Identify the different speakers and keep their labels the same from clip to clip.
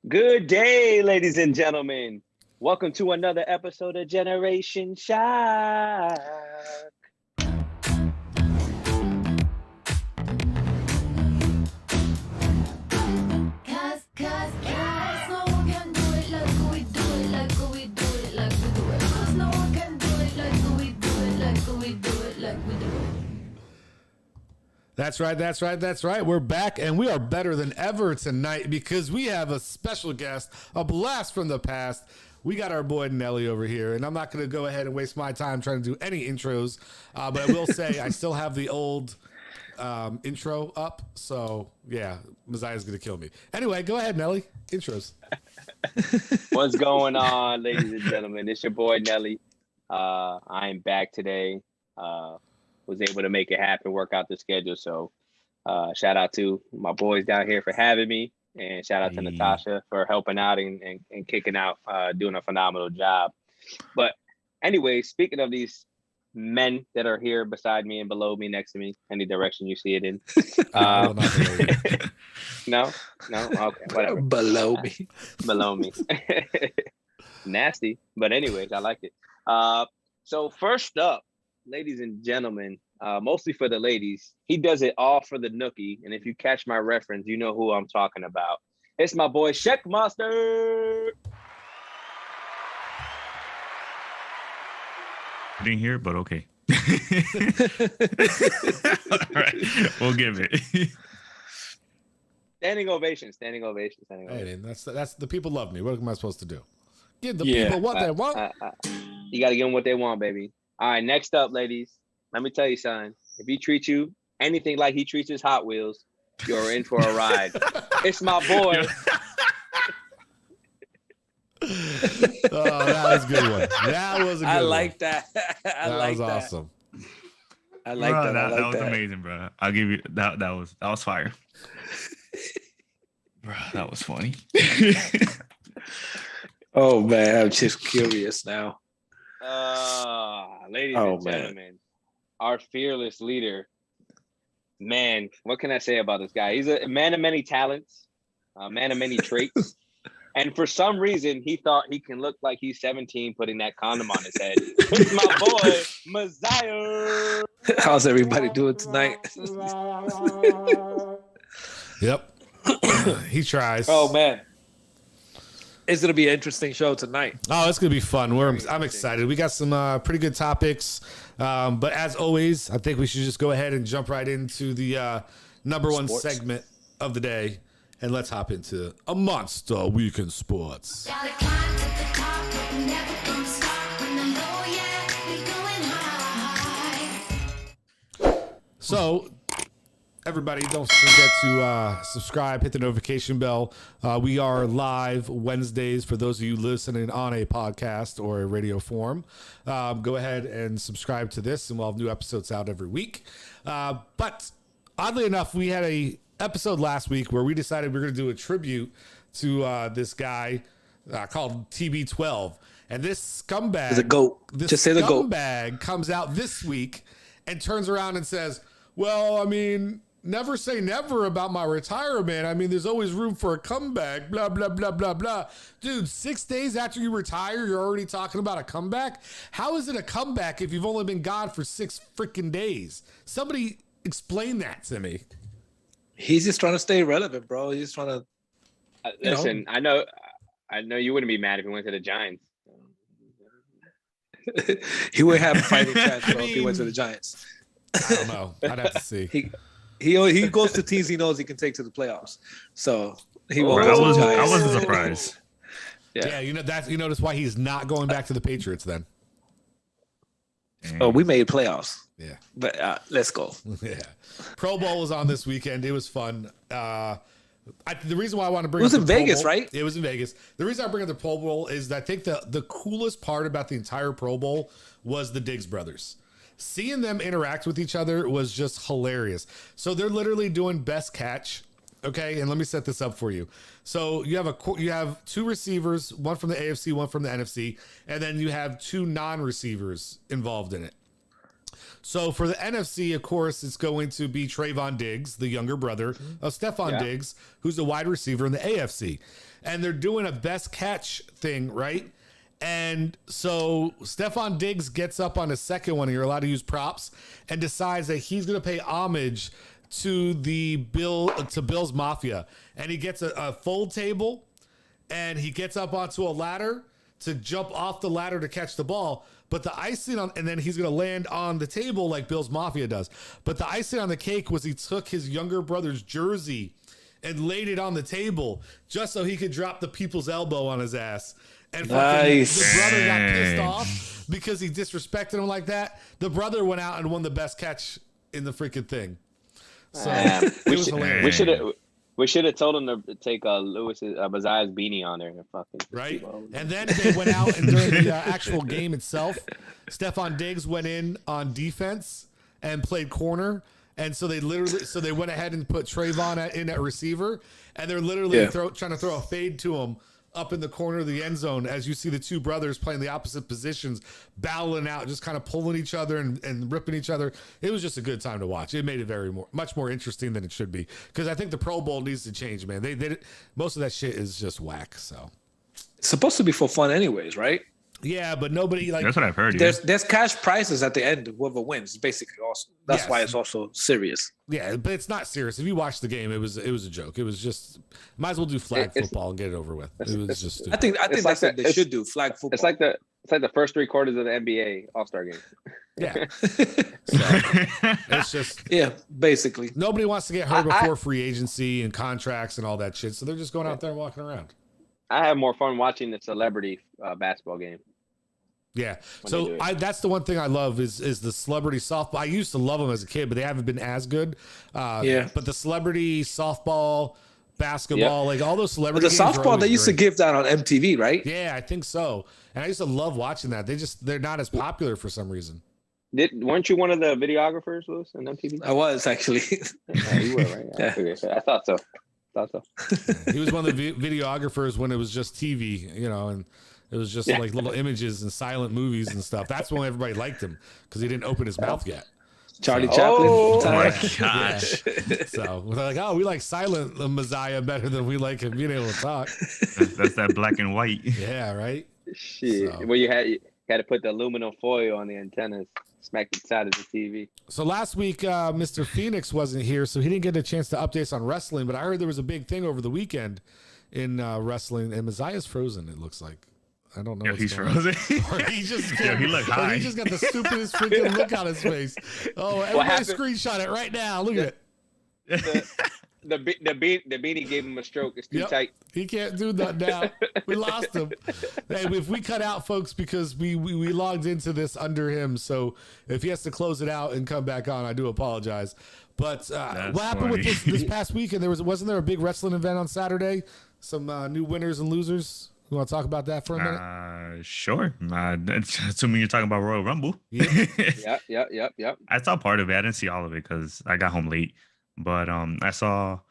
Speaker 1: Good day, ladies and gentlemen. Welcome to another episode of Generation Shock.
Speaker 2: That's right. We're back, and we are better than ever tonight because we have a special guest, a blast from the past. We got our boy Nelly over here, and I'm not going to go ahead and waste my time trying to do any intros, but I will say I still have the old intro up, so yeah, Messiah's going to kill me. Anyway, go ahead, Nelly. Intros.
Speaker 1: What's going on, ladies and gentlemen? It's your boy Nelly. I am back today. Was able to make it happen, work out the schedule. So shout out to my boys down here for having me, and shout out to Natasha for helping out and kicking out, doing a phenomenal job. But anyway, speaking of these men that are here beside me and below me, next to me, any direction you see it in. No? Okay, whatever.
Speaker 3: Below me.
Speaker 1: Nasty. But anyways, I like it. So first up, ladies and gentlemen, mostly for the ladies, he does it all for the nookie. And if you catch my reference, you know who I'm talking about. It's my boy Checkmaster.
Speaker 4: I didn't hear it, but okay. All right, we'll give it.
Speaker 1: Standing ovation.
Speaker 2: Hey, that's the people love me. What am I supposed to do? Give the people what they want.
Speaker 1: You got to give them what they want, baby. All right, next up, ladies. Let me tell you, son. If he treats you anything like he treats his Hot Wheels, you're in for a ride. It's my boy.
Speaker 2: Oh, that was a good one. That was a good one.
Speaker 3: I like that.
Speaker 2: That was awesome.
Speaker 3: I like
Speaker 4: bro,
Speaker 3: that.
Speaker 4: That was amazing, bro. I'll give you that. That was fire. Bro, that was funny.
Speaker 3: Oh man, I'm just curious now.
Speaker 1: Ladies and gentlemen, our fearless leader. Man, what can I say about this guy? He's a man of many talents, a man of many traits. And for some reason, he thought he can look like he's 17 putting that condom on his head. It's my boy, Messiah.
Speaker 3: How's everybody doing tonight?
Speaker 2: Yep. He tries.
Speaker 3: Oh man. It's going to be an interesting show tonight.
Speaker 2: Oh, it's going to be fun. I'm excited. We got some pretty good topics. But as always, I think we should just go ahead and jump right into the number one segment of the day. And let's hop into a Monster Week in Sports. So, everybody, don't forget to subscribe, hit the notification bell. We are live Wednesdays for those of you listening on a podcast or a radio form. Go ahead and subscribe to this, and we'll have new episodes out every week. But oddly enough, we had a episode last week where we decided we are going to do a tribute to this guy called TB12. And this scumbag,
Speaker 3: the GOAT. Just say the GOAT.
Speaker 2: Scumbag comes out this week and turns around and says, well, I mean, never say never about my retirement. I mean, there's always room for a comeback, blah, blah, blah, blah, blah. Dude, 6 days after you retire, you're already talking about a comeback? How is it a comeback if you've only been gone for 6 freaking days? Somebody explain that to me.
Speaker 3: He's just trying to stay relevant, bro. He's just trying to.
Speaker 1: Listen, I know you wouldn't be mad if he went to the Giants.
Speaker 3: He would have a fighting chance, bro, if he went to the Giants.
Speaker 2: I don't know. I'd have to see.
Speaker 3: He goes to teams he knows he can take to the playoffs. So he won't.
Speaker 4: I wasn't surprised.
Speaker 2: Yeah, you notice why he's not going back to the Patriots then.
Speaker 3: Oh, we made playoffs.
Speaker 2: Yeah.
Speaker 3: But let's go.
Speaker 2: Yeah. Pro Bowl was on this weekend. It was fun. The reason why I want to bring
Speaker 3: it was in Vegas, right?
Speaker 2: It was in Vegas. The reason I bring up the Pro Bowl is that I think the coolest part about the entire Pro Bowl was the Diggs brothers. Seeing them interact with each other was just hilarious. So they're literally doing best catch. Okay, and let me set this up for you. So you have 2 receivers, one from the AFC, one from the NFC, and then you have 2 non-receivers involved in it. So for the NFC, of course, it's going to be Trayvon Diggs, the younger brother of Stephon Diggs, who's a wide receiver in the AFC. And they're doing a best catch thing, right? And so Stephon Diggs gets up on his second one, and you're allowed to use props, and decides that he's going to pay homage to Bill's Mafia. And he gets a fold table, and he gets up onto a ladder to jump off the ladder to catch the ball. But the icing on, and then he's going to land on the table like Bill's Mafia does. But the icing on the cake was he took his younger brother's jersey and laid it on the table just so he could drop the people's elbow on his ass. And the brother got pissed off because he disrespected him like that. The brother went out and won the best catch in the freaking thing. So it was hilarious.
Speaker 1: We should have told him to take Messiah's beanie on there and fucking
Speaker 2: right. And then they went out, and during the actual game itself, Stephon Diggs went in on defense and played corner. And so they went ahead and put Trayvon in at receiver, and they're literally trying to throw a fade to him up in the corner of the end zone as you see the two brothers playing the opposite positions, battling out, just kind of pulling each other and ripping each other. It was just a good time to watch. It made it much more interesting than it should be, because I think the Pro Bowl needs to change, man. They most of that shit is just whack. So
Speaker 3: it's supposed to be for fun anyways, right?
Speaker 2: Yeah, but nobody
Speaker 4: that's what I've heard.
Speaker 3: There's cash prizes at the end. Whoever wins, basically. Also, that's why it's also serious.
Speaker 2: Yeah, but it's not serious. If you watch the game, it was a joke. It was just might as well do flag football and get it over with. It was just stupid.
Speaker 3: I think that's what they should do. Flag football.
Speaker 1: It's like the first 3 quarters of the NBA All-Star game.
Speaker 2: Yeah, so, it's just
Speaker 3: basically
Speaker 2: nobody wants to get hurt before free agency and contracts and all that shit. So they're just going out there and walking around.
Speaker 1: I have more fun watching the celebrity basketball game.
Speaker 2: Yeah, so that's the one thing I love is the celebrity softball. I used to love them as a kid, but they haven't been as good. But the celebrity softball, basketball, like all those celebrity
Speaker 3: games. The softball, they used to give that on MTV, right?
Speaker 2: Yeah, I think so. And I used to love watching that. They're not as popular for some reason.
Speaker 1: Weren't you one of the videographers, Lewis, on MTV?
Speaker 3: I was actually.
Speaker 1: Yeah, you were, right? I thought so.
Speaker 2: He was one of the videographers when it was just TV, and it was just like little images and silent movies and stuff. That's when everybody liked him, because he didn't open his mouth yet.
Speaker 3: Charlie Chaplin.
Speaker 4: Oh my gosh.
Speaker 2: Yeah. So they're like, we like silent Messiah better than we like him being able to talk.
Speaker 4: That's that black and white.
Speaker 2: Yeah, right?
Speaker 1: Shit. So. Well, you had to put the aluminum foil on the antennas, smack the side of the TV.
Speaker 2: So last week, Mr. Phoenix wasn't here, so he didn't get a chance to update us on wrestling, but I heard there was a big thing over the weekend in wrestling, and Messiah's frozen, it looks like. I don't know.
Speaker 4: Yeah, he's frozen.
Speaker 2: Or he just
Speaker 4: he looked high.
Speaker 2: He just got the stupidest freaking look on his face. Oh, everybody screenshot it right now. Look at it.
Speaker 1: The beanie gave him a stroke. It's too tight.
Speaker 2: He can't do that now. We lost him. Hey, if we cut out, folks, because we logged into this under him, so if he has to close it out and come back on, I do apologize. But what happened with this past weekend? Wasn't there a big wrestling event on Saturday? Some new winners and losers. You want to talk about that for a minute?
Speaker 4: Sure. Assuming you're talking about Royal Rumble.
Speaker 1: Yep.
Speaker 4: I saw part of it. I didn't see all of it because I got home late. But I saw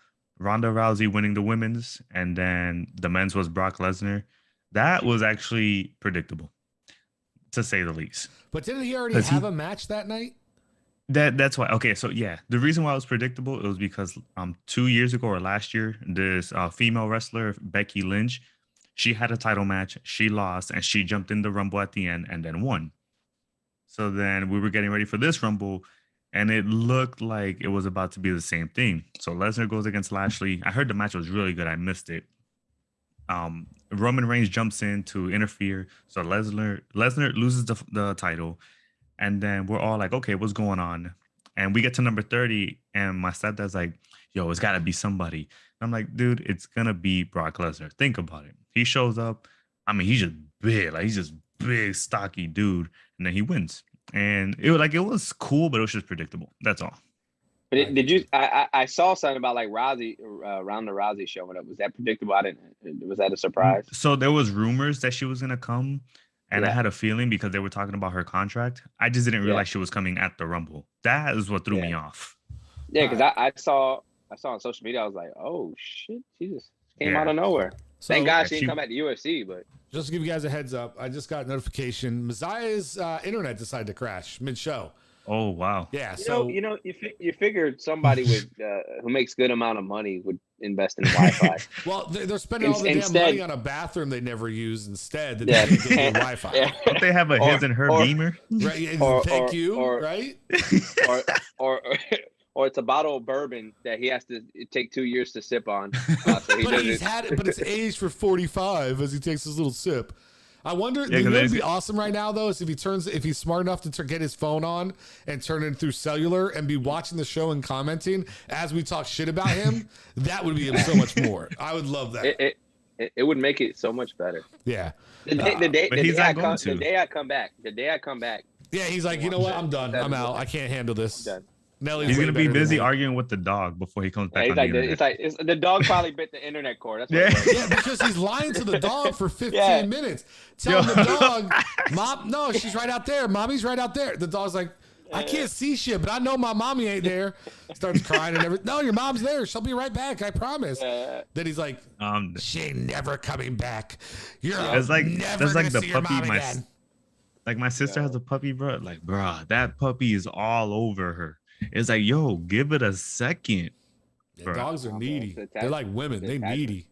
Speaker 4: Ronda Rousey winning the women's, and then the men's was Brock Lesnar. That was actually predictable, to say the least.
Speaker 2: But didn't he already have a match that night?
Speaker 4: That's why. Okay, so yeah, the reason why it was predictable, it was because 2 years ago or last year, this female wrestler Becky Lynch, she had a title match, she lost, and she jumped in the Rumble at the end and then won. So then we were getting ready for this Rumble, and it looked like it was about to be the same thing. So Lesnar goes against Lashley. I heard the match was really good. I missed it. Roman Reigns jumps in to interfere. So Lesnar loses the title. And then we're all like, okay, what's going on? And we get to number 30, and my stepdad's like, yo, it's got to be somebody. And I'm like, dude, it's going to be Brock Lesnar. Think about it. He shows up. I mean, he's just big. Like, he's just big, stocky dude. And then he wins. And it was cool, but it was just predictable. That's all.
Speaker 1: But did you? I saw something about like Ronda Rousey showing up. Was that predictable? Was that a surprise?
Speaker 4: So there was rumors that she was gonna come, and I had a feeling because they were talking about her contract. I just didn't realize she was coming at the Rumble. That is what threw me off.
Speaker 1: Yeah, because I saw on social media. I was like, oh shit, she just came out of nowhere. So, thank God she didn't come at the UFC, but
Speaker 2: just to give you guys a heads up, I just got a notification. Messiah's internet decided to crash mid-show.
Speaker 4: Oh wow.
Speaker 2: Yeah. So
Speaker 1: You figured somebody with who makes good amount of money would invest in Wi-Fi.
Speaker 2: well, they're spending all the damn
Speaker 1: Instead-
Speaker 2: money on a bathroom they never use. Instead, that
Speaker 1: Yeah.
Speaker 2: they can get Wi-Fi.
Speaker 1: Yeah.
Speaker 4: Don't they have a his and her beamer?
Speaker 2: Right. And
Speaker 1: Or-
Speaker 2: thank
Speaker 1: or-
Speaker 2: you.
Speaker 1: or-
Speaker 2: right.
Speaker 1: Or it's a bottle of bourbon that he has to take 2 years to sip on. So he
Speaker 2: But
Speaker 1: doesn't-
Speaker 2: he's had it. But it's aged for 45 as he takes his little sip. I wonder.
Speaker 4: Yeah,
Speaker 2: you know
Speaker 4: 'cause
Speaker 2: what would
Speaker 4: they-
Speaker 2: be awesome right now though is if he's smart enough to get his phone on and turn it through cellular and be watching the show and commenting as we talk shit about him. That would be him so much more. I would love that.
Speaker 1: it would make it so much better.
Speaker 2: Yeah.
Speaker 1: The day
Speaker 4: But he's not going
Speaker 1: the
Speaker 4: to.
Speaker 1: day I come back,
Speaker 2: Yeah. He's like, you know what? I'm done. I'm out. I can't handle this.
Speaker 1: I'm done.
Speaker 2: Nelly's
Speaker 4: He's
Speaker 2: way
Speaker 4: gonna be
Speaker 2: better than
Speaker 4: busy
Speaker 2: me.
Speaker 4: arguing with the dog before he comes back
Speaker 1: Yeah,
Speaker 4: on the internet.
Speaker 1: it's the dog probably bit the internet cord. That's what it was.
Speaker 2: Yeah, because he's lying to the dog for 15
Speaker 1: Yeah.
Speaker 2: minutes. Telling the dog, Mom, no, she's right out there. Mommy's right out there. The dog's like, I can't see shit, but I know my mommy ain't there. Starts crying and everything. No, your mom's there. She'll be right back. I promise. Then he's like, she ain't never coming back. You're
Speaker 4: That's like
Speaker 2: never
Speaker 4: that's like
Speaker 2: gonna
Speaker 4: the
Speaker 2: see your
Speaker 4: puppy.
Speaker 2: mom again.
Speaker 4: Like my sister has a puppy, bro. Like, bro, that puppy is all over her. It's like, yo, give it a second.
Speaker 2: Yeah,
Speaker 4: Bro.
Speaker 2: dogs are needy.
Speaker 1: It's
Speaker 2: They're like women. They needy.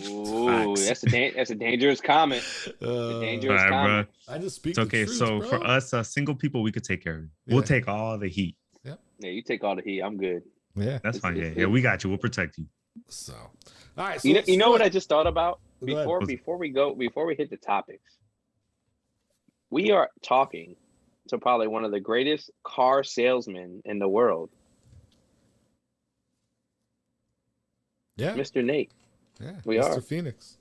Speaker 1: Ooh,
Speaker 4: Facts.
Speaker 1: that's a dangerous comment. Dangerous
Speaker 4: All right,
Speaker 1: comment.
Speaker 2: I just speak
Speaker 4: It's okay.
Speaker 2: the truth,
Speaker 4: So
Speaker 2: bro.
Speaker 4: for us single people, we could take care of it. We'll
Speaker 2: Yeah.
Speaker 4: take all the heat.
Speaker 1: Yeah, you take all the heat. I'm good.
Speaker 2: Yeah.
Speaker 4: That's fine.
Speaker 1: It's-
Speaker 4: Yeah, we got you. We'll protect you.
Speaker 2: So, all right. So
Speaker 1: You know what I just thought about
Speaker 2: Go ahead.
Speaker 1: before we hit the topics. We are talking to probably one of the greatest car salesmen in the world,
Speaker 2: Yeah.
Speaker 1: Mr. Nate.
Speaker 2: Yeah.
Speaker 1: we
Speaker 2: Mr.
Speaker 1: are.
Speaker 2: Phoenix.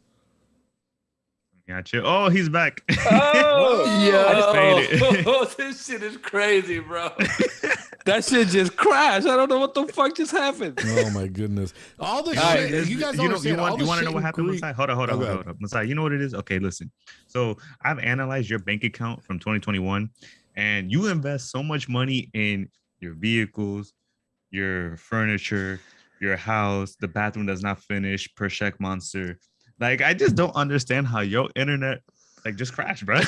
Speaker 4: Got you. Oh, he's back.
Speaker 1: Oh,
Speaker 4: I just made it.
Speaker 3: This shit is crazy, bro. That shit just crashed. I don't know what the fuck just happened.
Speaker 2: Oh my goodness! All the
Speaker 4: All right,
Speaker 2: shit. You guys
Speaker 4: you
Speaker 2: don't understand.
Speaker 4: want
Speaker 2: all
Speaker 4: to
Speaker 2: the
Speaker 4: know
Speaker 2: shit
Speaker 4: what
Speaker 2: in
Speaker 4: happened,
Speaker 2: Greek-
Speaker 4: Masai? Hold
Speaker 2: Oh, go ahead.
Speaker 4: up. Masai, you know what it is? Okay, listen. So I've analyzed your bank account from 2021, and you invest so much money in your vehicles, your furniture, your house, the bathroom that's not finished, per check monster. Like, I just don't understand how your internet like just crashed, bro.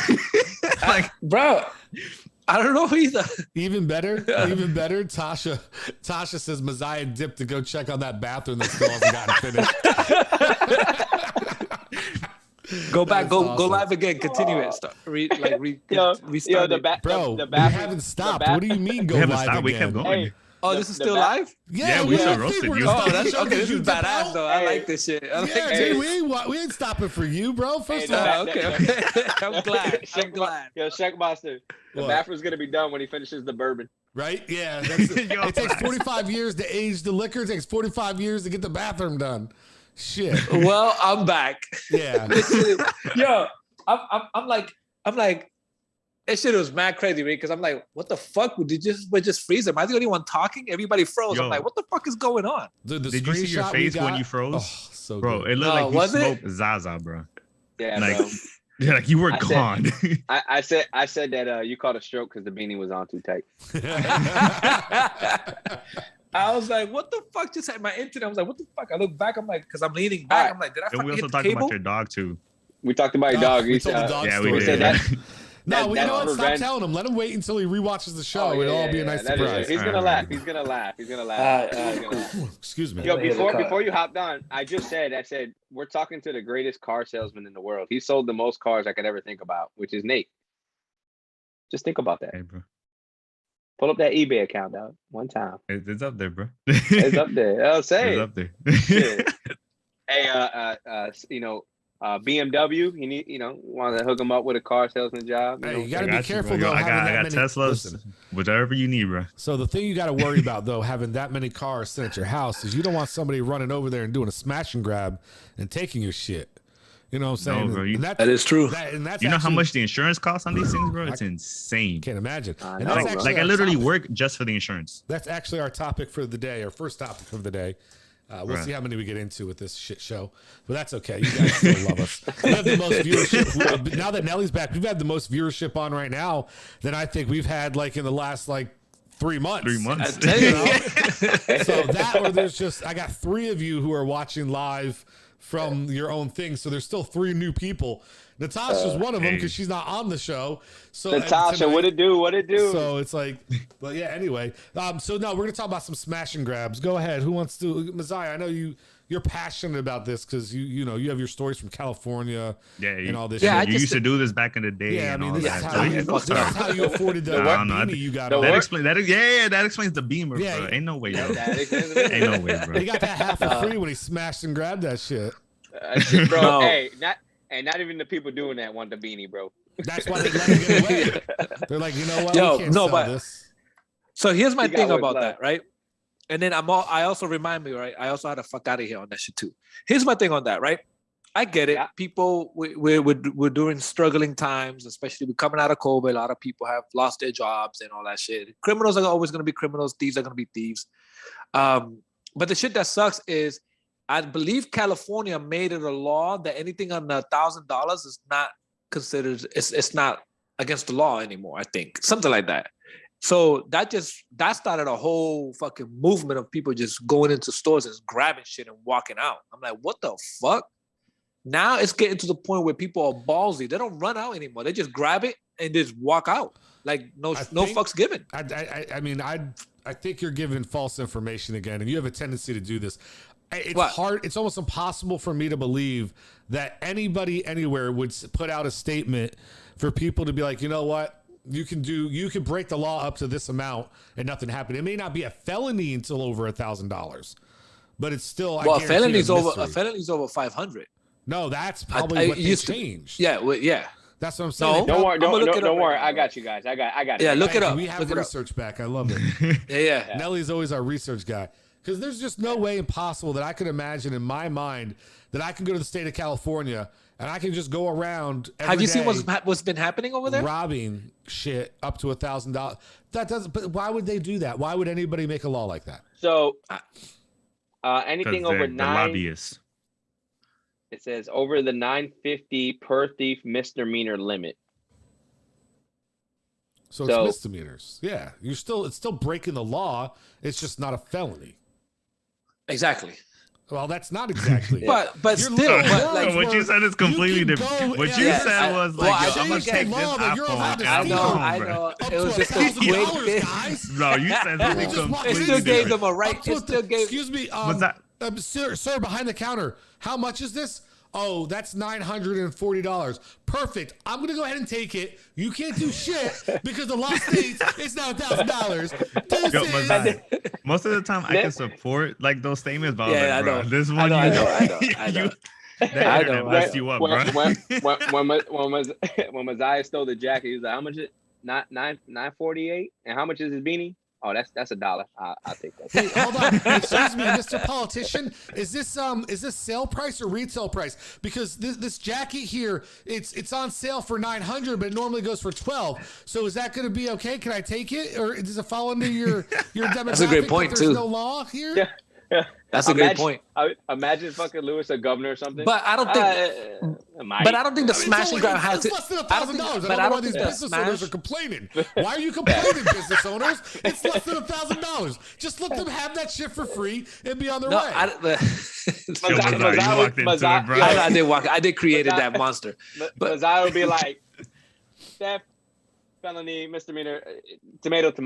Speaker 4: Like,
Speaker 3: Bro, I don't know either.
Speaker 2: Even better. Tasha says Messiah dipped to go check on that bathroom that still hasn't gotten finished.
Speaker 3: Go back,
Speaker 2: That's
Speaker 3: go
Speaker 2: awesome.
Speaker 3: live again. Continue it. Start,
Speaker 1: Yo,
Speaker 3: restart
Speaker 1: the
Speaker 3: it.
Speaker 1: back,
Speaker 2: Bro,
Speaker 1: the
Speaker 2: we
Speaker 1: bathroom,
Speaker 2: haven't
Speaker 1: the
Speaker 2: stopped.
Speaker 1: bath-
Speaker 2: What do you mean go
Speaker 4: we haven't
Speaker 2: live
Speaker 4: stopped.
Speaker 2: again?
Speaker 4: We kept going.
Speaker 1: Hey,
Speaker 3: Oh,
Speaker 1: the-
Speaker 3: this is
Speaker 1: the
Speaker 3: still
Speaker 1: back-
Speaker 3: live?
Speaker 2: Yeah,
Speaker 4: we still
Speaker 2: think
Speaker 4: roasted
Speaker 2: we're
Speaker 4: you.
Speaker 2: gonna
Speaker 3: Oh,
Speaker 2: stop
Speaker 3: that's
Speaker 2: the show
Speaker 3: okay.
Speaker 2: 'cause
Speaker 3: This
Speaker 2: you
Speaker 3: is
Speaker 2: dip
Speaker 3: badass
Speaker 2: out?
Speaker 3: though. I
Speaker 1: Hey.
Speaker 3: like this shit. I like
Speaker 2: Yeah,
Speaker 3: this.
Speaker 2: dude, we ain't stopping for you, bro. First
Speaker 1: Hey,
Speaker 2: of all,
Speaker 1: the-
Speaker 3: Okay. I'm glad. I'm
Speaker 1: Check
Speaker 3: glad.
Speaker 1: Yo, Checkmaster. The
Speaker 2: What?
Speaker 1: bathroom's gonna be done when he finishes the bourbon.
Speaker 2: right? Yeah, that's it.
Speaker 4: Yo,
Speaker 2: It takes 45 years to age the liquor. It takes 45 years to get the bathroom done. Shit.
Speaker 3: Well, I'm back.
Speaker 2: Yeah.
Speaker 3: Yo, I'm like, that shit was mad crazy, right? Because I'm like, what the fuck? Would you just freeze? Am I the only one talking? Everybody froze.
Speaker 4: Yo.
Speaker 3: I'm like, what the fuck is going on?
Speaker 2: The
Speaker 4: Did you see your
Speaker 2: screenshot we
Speaker 4: face when
Speaker 2: got-
Speaker 4: you froze?
Speaker 2: Oh, so
Speaker 4: Bro,
Speaker 2: good.
Speaker 4: it looked
Speaker 3: No,
Speaker 4: like you
Speaker 3: was it?
Speaker 4: smoked Zaza, bro.
Speaker 1: Yeah,
Speaker 4: Like-
Speaker 1: bro.
Speaker 4: Yeah, like you were
Speaker 1: I said-
Speaker 4: gone.
Speaker 1: I said that you caught a stroke because the beanie was on too tight.
Speaker 3: I was like, what the fuck just happened? My internet, I was like, what the fuck? I look back, I'm like, because I'm leaning back.
Speaker 1: Alright.
Speaker 3: I'm like, did I
Speaker 4: And we
Speaker 3: fucking
Speaker 4: also
Speaker 3: hit the
Speaker 4: talked
Speaker 3: cable?
Speaker 4: about your dog too.
Speaker 1: We talked about your dog.
Speaker 2: We
Speaker 1: We
Speaker 2: told the
Speaker 1: said,
Speaker 2: dog
Speaker 4: Yeah,
Speaker 2: story.
Speaker 4: we
Speaker 1: said
Speaker 4: did.
Speaker 1: that-
Speaker 2: No,
Speaker 1: that-
Speaker 2: you
Speaker 1: that's
Speaker 2: know what? Stop
Speaker 1: prevent-
Speaker 2: telling him. Let him wait until he rewatches the show.
Speaker 1: Oh,
Speaker 2: It'll all
Speaker 1: yeah,
Speaker 2: be a nice
Speaker 1: that is-
Speaker 2: surprise.
Speaker 1: He's gonna
Speaker 4: Alright.
Speaker 1: laugh. He's gonna laugh. He's gonna laugh.
Speaker 3: Alright,
Speaker 1: He's gonna laugh.
Speaker 2: Excuse me.
Speaker 1: Yo,
Speaker 3: Let me hear the car.
Speaker 1: before you hopped on, I said we're talking to the greatest car salesman in the world. He sold the most cars I could ever think about, which is Nate. Just think about that.
Speaker 4: Hey, bro.
Speaker 1: Pull up that eBay account, dog. One time.
Speaker 4: It's up there, bro.
Speaker 1: It's up there. I'll say
Speaker 4: It's
Speaker 1: it.
Speaker 4: up there.
Speaker 1: Shit. Hey, BMW. You need, want to hook him up with a car salesman job.
Speaker 2: Hey, you
Speaker 4: I
Speaker 2: gotta be
Speaker 4: got you,
Speaker 2: careful
Speaker 4: bro.
Speaker 2: though.
Speaker 4: I
Speaker 2: having
Speaker 4: got
Speaker 2: that many-
Speaker 4: Teslas.
Speaker 2: Listen,
Speaker 4: Whatever you need, bro.
Speaker 2: so the thing you got to worry about though, having that many cars sitting at your house, is you don't want somebody running over there and doing a smash and grab and taking your shit. You know what I'm saying?
Speaker 4: No, bro,
Speaker 2: And
Speaker 3: That is true.
Speaker 2: that's
Speaker 4: You know how
Speaker 2: actually-
Speaker 4: much the insurance costs on these things, bro? It's insane.
Speaker 2: Can't imagine.
Speaker 1: I
Speaker 2: And
Speaker 1: know,
Speaker 2: that's
Speaker 1: bro.
Speaker 2: actually
Speaker 4: Like I
Speaker 2: our
Speaker 4: literally
Speaker 2: topic.
Speaker 4: work just for the insurance.
Speaker 2: That's actually our topic for the day, our first topic of the day. We'll
Speaker 4: Right.
Speaker 2: see how many we get into with this shit show, but that's okay. You guys still love us. We have the most viewership. Now that Nelly's back, we've had the most viewership on right now than I think we've had like in the last 3 months.
Speaker 4: 3 months.
Speaker 3: I tell you.
Speaker 2: So that, or there's just, I got 3 of you who are watching live from your own thing. So there's still 3 new people. Natasha's one of them because she's not on the show. So
Speaker 1: Natasha, what it do? What it do?
Speaker 2: So it's like, but yeah. Anyway, so no, we're gonna talk about some smash and grabs. Go ahead. Who wants to? Messiah, I know you're passionate about this because you know you have your stories from California, and all this.
Speaker 4: Yeah,
Speaker 2: shit.
Speaker 4: you used to do this back in the day.
Speaker 2: Yeah, I mean,
Speaker 4: and
Speaker 2: this
Speaker 4: all
Speaker 2: is
Speaker 4: that.
Speaker 2: how you afforded the beanie you got.
Speaker 4: That explains the Beamer, bro. Ain't no way, yo. Ain't no way, bro.
Speaker 2: He got that half for free when he smashed and grabbed that shit.
Speaker 1: Bro,
Speaker 3: No.
Speaker 1: hey, not even the people doing that want the beanie, bro.
Speaker 2: That's why they let him get away. They're like, you know what?
Speaker 3: Yo,
Speaker 2: we can't
Speaker 3: no,
Speaker 2: sell
Speaker 3: but-
Speaker 2: this.
Speaker 3: So here's my
Speaker 1: You got
Speaker 3: thing
Speaker 1: what's
Speaker 3: about
Speaker 1: left.
Speaker 3: that, right? And then I also remind me, right? I also had to fuck out of here on that shit too. Here's my thing on that, right? I get it.
Speaker 1: Yeah.
Speaker 3: People, we're during struggling times, especially we're coming out of COVID. A lot of people have lost their jobs and all that shit. Criminals are always going to be criminals. Thieves are going to be thieves. But the shit that sucks is, I believe California made it a law that anything under $1,000 is not considered. It's not against the law anymore. I think something like that. So that started a whole fucking movement of people just going into stores and just grabbing shit and walking out. I'm like, what the fuck? Now it's getting to the point where people are ballsy. They don't run out anymore. They just grab it and just walk out. Like no fucks given.
Speaker 2: I mean, I think you're giving false information again, and you have a tendency to do this. It's
Speaker 3: What?
Speaker 2: hard. It's almost impossible for me to believe that anybody anywhere would put out a statement for people to be like, you know what? You can break the law up to this amount and nothing happened. It may not be a felony until over $1,000, but it's still,
Speaker 3: Well, a felony's over 500.
Speaker 2: No, that's probably what they changed.
Speaker 3: Yeah, well, yeah.
Speaker 2: That's what I'm saying.
Speaker 3: No.
Speaker 1: Don't worry,
Speaker 3: I'm gonna look it
Speaker 1: don't
Speaker 3: up
Speaker 1: worry.
Speaker 3: right now,
Speaker 1: I got you guys. I got it.
Speaker 3: Yeah, look
Speaker 2: Thank
Speaker 3: it
Speaker 2: you.
Speaker 3: up.
Speaker 2: We have
Speaker 3: Look it up.
Speaker 2: research back. I love it.
Speaker 3: Yeah.
Speaker 2: Nelly's always our research guy. Because there's just no way impossible that I could imagine in my mind that I can go to the state of California and I can just go around every
Speaker 3: Have you seen
Speaker 2: day
Speaker 3: what's been happening over there?
Speaker 2: robbing shit up to $1,000. That doesn't. But why would they do that? Why would anybody make a law like that?
Speaker 1: So, anything over
Speaker 4: the
Speaker 1: 9,
Speaker 4: lobbyists.
Speaker 1: it says over the $950 per thief misdemeanor limit.
Speaker 2: So it's misdemeanors. Yeah, it's still breaking the law. It's just not a felony.
Speaker 3: Exactly.
Speaker 2: Well, that's not exactly.
Speaker 3: But
Speaker 2: You're
Speaker 3: still,
Speaker 2: literally
Speaker 3: but
Speaker 2: going
Speaker 3: like,
Speaker 2: to
Speaker 4: what you said is completely
Speaker 2: can
Speaker 4: different.
Speaker 2: go-
Speaker 4: What
Speaker 2: yeah,
Speaker 4: you
Speaker 2: yeah,
Speaker 4: said was
Speaker 3: well,
Speaker 4: like,
Speaker 3: I
Speaker 4: yo,
Speaker 3: think
Speaker 4: I'm gonna
Speaker 3: it's
Speaker 4: take
Speaker 2: law
Speaker 4: this
Speaker 2: that you're allowed
Speaker 4: iPhone
Speaker 2: to
Speaker 4: and I'm
Speaker 2: steal.
Speaker 4: going
Speaker 3: I
Speaker 4: home, bro.
Speaker 3: know.
Speaker 2: up
Speaker 3: It
Speaker 2: to
Speaker 3: was just a quick
Speaker 2: $1,000,
Speaker 3: thing.
Speaker 2: guys.
Speaker 4: Bro, you said
Speaker 2: Let me
Speaker 4: something
Speaker 2: just walk
Speaker 3: It
Speaker 2: in
Speaker 3: still
Speaker 2: and
Speaker 3: gave
Speaker 2: say,
Speaker 3: them a right.
Speaker 2: up to
Speaker 3: It still gave.
Speaker 2: Excuse me,
Speaker 4: Was that-
Speaker 2: sir, behind the counter. How much is this? Oh, that's $940. Perfect. I'm gonna go ahead and take it. You can't do shit because the law states it's now $1,000.
Speaker 4: Yo, Mazai, most of the time I can support like those statements, but
Speaker 3: Yeah,
Speaker 4: I was like,
Speaker 3: I
Speaker 4: bro,
Speaker 3: know.
Speaker 4: this one
Speaker 3: I know.
Speaker 4: the
Speaker 3: I
Speaker 4: internet
Speaker 3: know,
Speaker 4: messed
Speaker 3: right?
Speaker 4: you up, bro.
Speaker 1: When Messiah stole the jacket, he was like, "How much is it? $948? And how much is his beanie? Oh, that's $1. I'll take that."
Speaker 2: Hey, hold on. Excuse me, Mr. Politician. Is this sale price or retail price? Because this jacket here, it's on sale for $900, but it normally goes for $12. So is that going to be okay? Can I take it, or does it fall under your demographic?
Speaker 3: That's a great point,
Speaker 2: that there's
Speaker 3: too.
Speaker 2: no law here.
Speaker 1: Yeah.
Speaker 3: That's a great point.
Speaker 1: Imagine fucking Lewis a governor or something.
Speaker 3: But I don't think. But I don't think the smash and grab has
Speaker 2: It's
Speaker 3: to.
Speaker 2: less than
Speaker 3: I don't think-
Speaker 2: $1,000. I
Speaker 3: but
Speaker 2: don't know why these
Speaker 3: think the
Speaker 2: business owners are
Speaker 3: smash-
Speaker 2: complaining. Why are you complaining, business owners? It's less than $1,000. Just let them have that shit for free and be on their
Speaker 3: No,
Speaker 2: way.
Speaker 4: Yo, Mazai, you walked into it, bro.
Speaker 3: I did walk. I did created that monster.
Speaker 1: But Messiah would be like, "Theft, felony, misdemeanor, tomato. It's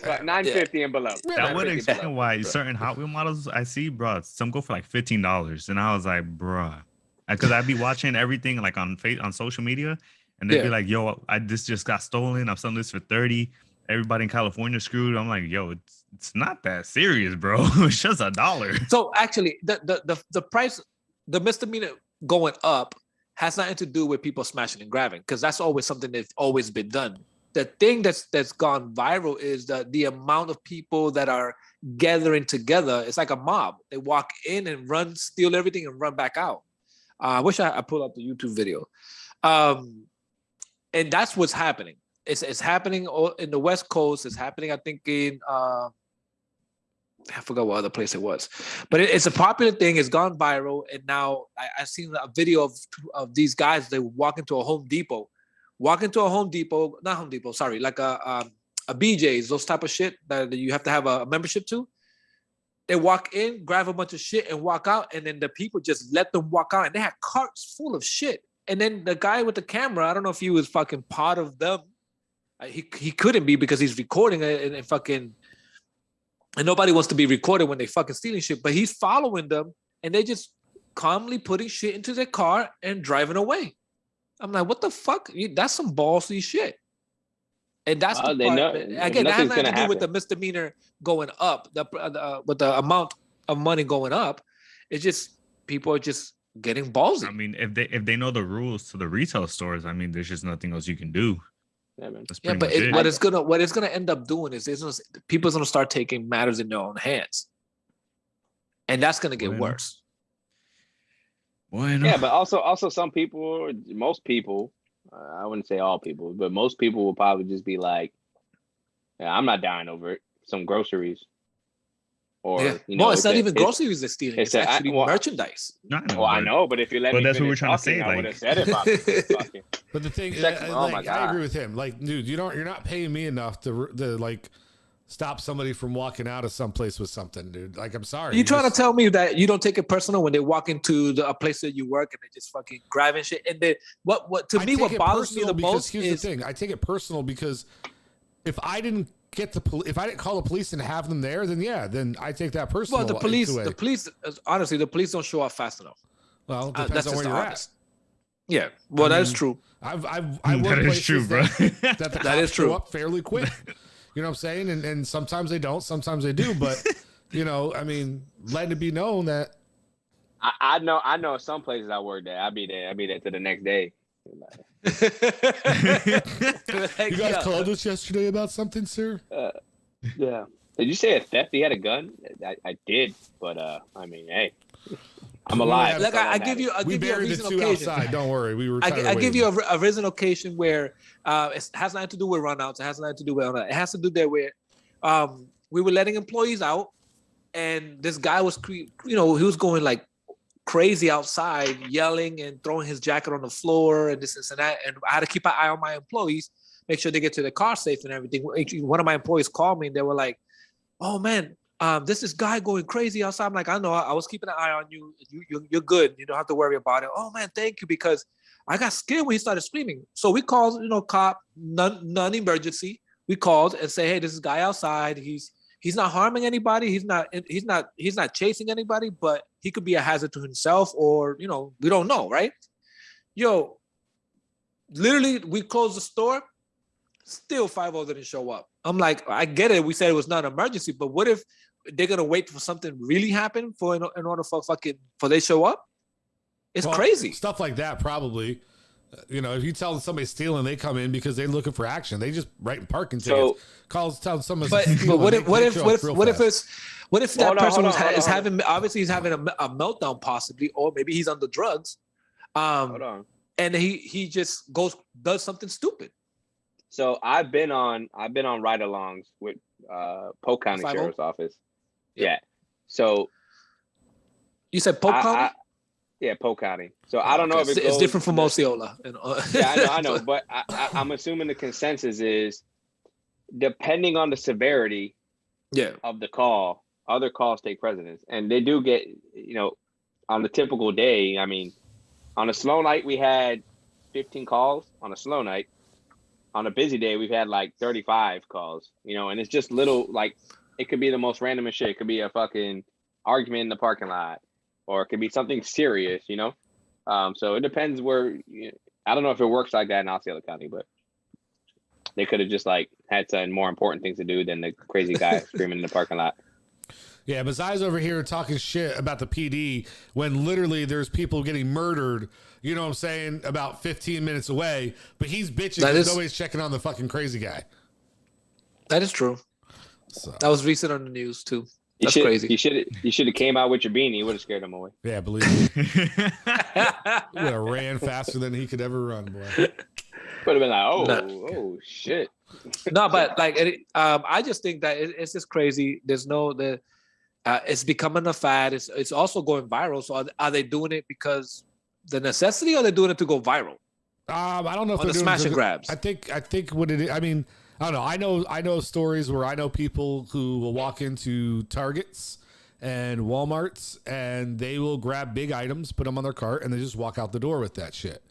Speaker 1: like $950 and below."
Speaker 4: That would
Speaker 1: $950
Speaker 4: explain
Speaker 1: below.
Speaker 4: why certain Hot Wheel models I see, bro, some go for like $15, and I was like, bruh, because I'd be watching everything like on social media, and they'd be
Speaker 3: Yeah.
Speaker 4: like, "Yo, this just got stolen. I'm selling this for $30. Everybody in California screwed." I'm like, "Yo, it's not that serious, bro. It's just $1."
Speaker 3: So actually, the price, the misdemeanor going up has nothing to do with people smashing and grabbing, because that's always something that's always been done. The thing that's gone viral is the amount of people that are gathering together. It's like a mob. They walk in and run, steal everything, and run back out. I wish I pulled up the YouTube video. And that's what's happening. It's happening in the West Coast. It's happening, I think, in I forgot what other place it was, but it's a popular thing. It's gone viral, and now I've seen a video of these guys. They walk into a Home Depot, not Home Depot, sorry, like a BJ's, those type of shit that you have to have a membership to. They walk in, grab a bunch of shit, and walk out. And then the people just let them walk out. And they had carts full of shit. And then the guy with the camera, I don't know if he was fucking part of them. He couldn't be because he's recording it and fucking. And nobody wants to be recorded when they fucking stealing shit. But he's following them, and they just calmly putting shit into their car and driving away. I'm like, what the fuck? That's some ballsy shit. And that's the part. Again, that has nothing to do with the misdemeanor going up, with the amount of money going up. It's just people are just getting ballsy.
Speaker 4: I mean, if they know the rules to the retail stores, I mean, there's just nothing else you can do.
Speaker 3: Yeah, but what it's gonna end up doing is people's gonna start taking matters in their own hands, and that's gonna get worse.
Speaker 1: Yeah, but also some people, most people, I wouldn't say all people, but most people will probably just be like, yeah, I'm not dying over it. Some groceries. Or,
Speaker 3: it's not even groceries they're stealing. It's actually merchandise.
Speaker 1: I know, but if you let me
Speaker 4: that's what we're trying to say.
Speaker 1: I would have said it about fucking.
Speaker 2: But the thing, I agree with him. Like, dude, you're not paying me enough to like stop somebody from walking out of someplace with something, dude. Like, I'm sorry.
Speaker 3: You trying to tell me that you don't take it personal when they walk into a place that you work and they just fucking grabbing shit? And then what what bothers me the most is
Speaker 2: the thing. I take it personal because if I didn't call the police and have them there, then I take that personal.
Speaker 3: Well, the police, honestly, the police don't show up fast enough.
Speaker 2: Well, depends on where you're at.
Speaker 3: Yeah, well, that is true.
Speaker 2: I've
Speaker 4: that is true, bro.
Speaker 2: That the cops show up fairly quick. You know what I'm saying? And sometimes they don't, sometimes they do. But I mean, letting it be known that
Speaker 1: I know some places I work at. I'll be there to the next day.
Speaker 2: You guys called us yesterday about something, sir?
Speaker 1: Yeah. Did you say a theft? He had a gun? I did, but I mean, hey, I'm alive.
Speaker 3: Look, I give you a reason occasion.
Speaker 2: Outside. Don't worry, we were.
Speaker 3: I give you a reason occasion where it has nothing to do with runouts. It has nothing to do with all that. It has to do there where we were letting employees out, and this guy was, he was going like crazy outside, yelling and throwing his jacket on the floor and this and that. And I had to keep an eye on my employees, make sure they get to the car safe and everything. One of my employees called me and they were like, "Oh man, this is guy going crazy outside." I'm like, "I know, I was keeping an eye on you. You're good. You don't have to worry about it." "Oh man, thank you," because I got scared when he started screaming. So we called, cop, non-emergency. We called and say, "Hey, this is guy outside. He's not harming anybody. He's not chasing anybody, but he could be a hazard to himself, or we don't know, right?" Yo, literally, we closed the store. Still, 5-0 didn't show up. I'm like, I get it. We said it was not an emergency, but what if they're gonna wait for something really happen in order for they show up? It's crazy.
Speaker 2: Stuff like that, probably. If you tell somebody stealing, they come in because they're looking for action. They just write parking tickets. Tell someone.
Speaker 3: But what if that person is having a meltdown possibly, or maybe he's on the drugs, and he just does something stupid.
Speaker 1: So I've been on ride-alongs with Polk County Sheriff's Office. Yeah. So
Speaker 3: you said Polk County?
Speaker 1: Yeah, Polk County. So I don't know if
Speaker 3: it's different from Osceola.
Speaker 1: Yeah, I know. But I'm assuming the consensus is, depending on the severity of the call, other calls take precedence. And they do get, on the typical day, I mean, on a slow night, we had 15 calls on a slow night. On a busy day, we've had like 35 calls, and it's just little, like, it could be the most random shit. It could be a fucking argument in the parking lot, or it could be something serious, So it depends where, I don't know if it works like that in Osceola County, but they could have just like had some more important things to do than the crazy guy screaming in the parking lot.
Speaker 2: Yeah, but Zai's over here talking shit about the PD when literally there's people getting murdered, you know what I'm saying, about 15 minutes away, but he's bitching because nobody's checking on the fucking crazy guy.
Speaker 3: That is true. So. That was recent on the news too. That's crazy.
Speaker 1: You should have came out with your beanie. You would have scared him away.
Speaker 2: Yeah, believe me. Would have ran faster than he could ever run, boy.
Speaker 1: Would have been like, oh shit.
Speaker 3: No, but like, I just think that it's just crazy. There's it's becoming a fad. It's also going viral. So are they doing it because the necessity, or are they doing it to go viral?
Speaker 2: I don't know if
Speaker 3: they're doing smash and grabs.
Speaker 2: I think what it is. I mean, I don't know. I know stories where I know people who will walk into Targets and Walmarts, and they will grab big items, put them on their cart, and they just walk out the door with that shit.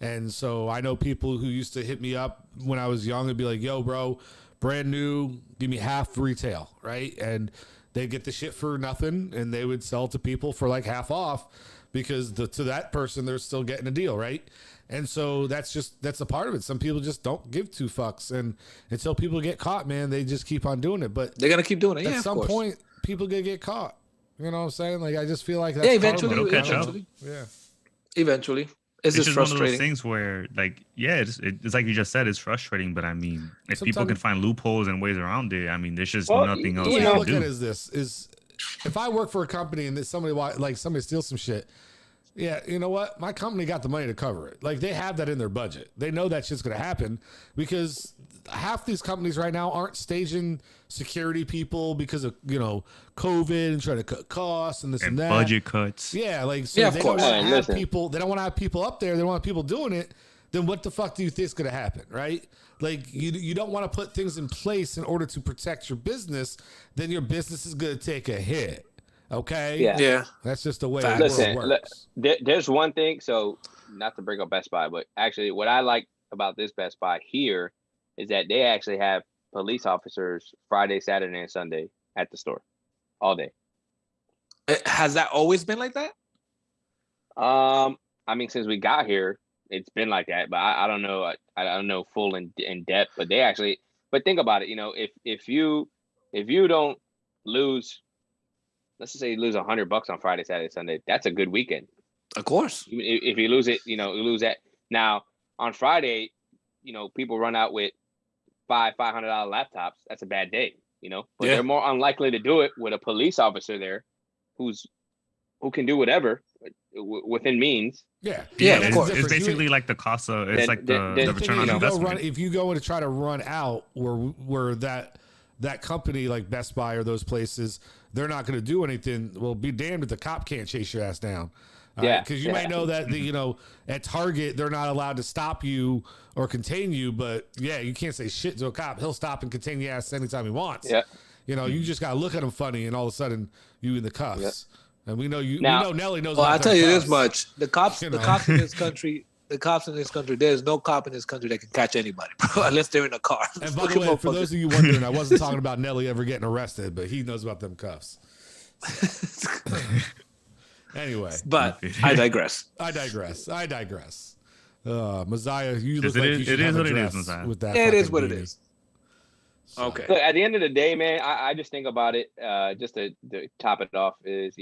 Speaker 2: And so I know people who used to hit me up when I was young and be like, yo, bro, brand new, give me half retail, right? And they get the shit for nothing, and they would sell to people for like half off because to that person, they're still getting a deal, right? And so that's a part of it. Some people just don't give two fucks. And until people get caught, man, they just keep on doing it. But
Speaker 3: they're going to keep doing it.
Speaker 2: At some point, people gonna get caught. You know what I'm saying? Like, I just feel like that's
Speaker 3: eventually.
Speaker 2: Yeah.
Speaker 3: Eventually. It's just frustrating.
Speaker 4: One of those things where, like, yeah, it's like you just said, it's frustrating. But I mean, if people can find loopholes and ways around it, I mean, there's just nothing else.
Speaker 2: The way I look at it is if I work for a company and somebody steals some shit, yeah, you know what? My company got the money to cover it. Like, they have that in their budget. They know that shit's going to happen because half these companies right now aren't staging security people because of, COVID and trying to cut costs and this and that.
Speaker 4: Budget cuts.
Speaker 2: Yeah, like, so
Speaker 3: of course.
Speaker 2: They don't want to have people up there. They don't want people doing it. Then what the fuck do you think is going to happen, right? Like, you don't want to put things in place in order to protect your business. Then your business is going to take a hit. Okay.
Speaker 3: Yeah.
Speaker 2: That's just the way it works.
Speaker 1: There's one thing. So, not to bring up Best Buy, but actually, what I like about this Best Buy here is that they actually have police officers Friday, Saturday, and Sunday at the store all day.
Speaker 3: Has that always been like that?
Speaker 1: I mean, since we got here, it's been like that. But I don't know. I don't know full in depth. But they actually. But think about it. If you don't lose. Let's just say you lose $100 on Friday, Saturday, Sunday. That's a good weekend.
Speaker 3: Of course.
Speaker 1: If you lose it, you lose that. Now on Friday, people run out with $500 laptops. That's a bad day, But they're more unlikely to do it with a police officer there, who can do whatever within means.
Speaker 2: Yeah,
Speaker 3: of course.
Speaker 4: It's basically like the cost of the return on investment.
Speaker 2: If you go and try to run out where that company like Best Buy or those places, they're not going to do anything. Well, be damned if the cop can't chase your ass down. Because you might know that at Target they're not allowed to stop you or contain you, but you can't say shit to a cop. He'll stop and contain your ass anytime he wants. Yeah, you just gotta look at him funny, and all of a sudden you in the cuffs. And we know we know Nelly knows.
Speaker 3: Well, I'll tell you this much: the cops in this country. The cops in this country, there's no cop in this country that can catch anybody, bro, unless they're in a car.
Speaker 2: And by the way, for those of you wondering, I wasn't talking about Nelly ever getting arrested, but he knows about them cuffs. Anyway.
Speaker 3: But I digress.
Speaker 2: Messiah, you look like you should have a dress with that.
Speaker 3: It is what it is.
Speaker 1: So, okay. So at the end of the day, man, I just think about it, just to top it off is,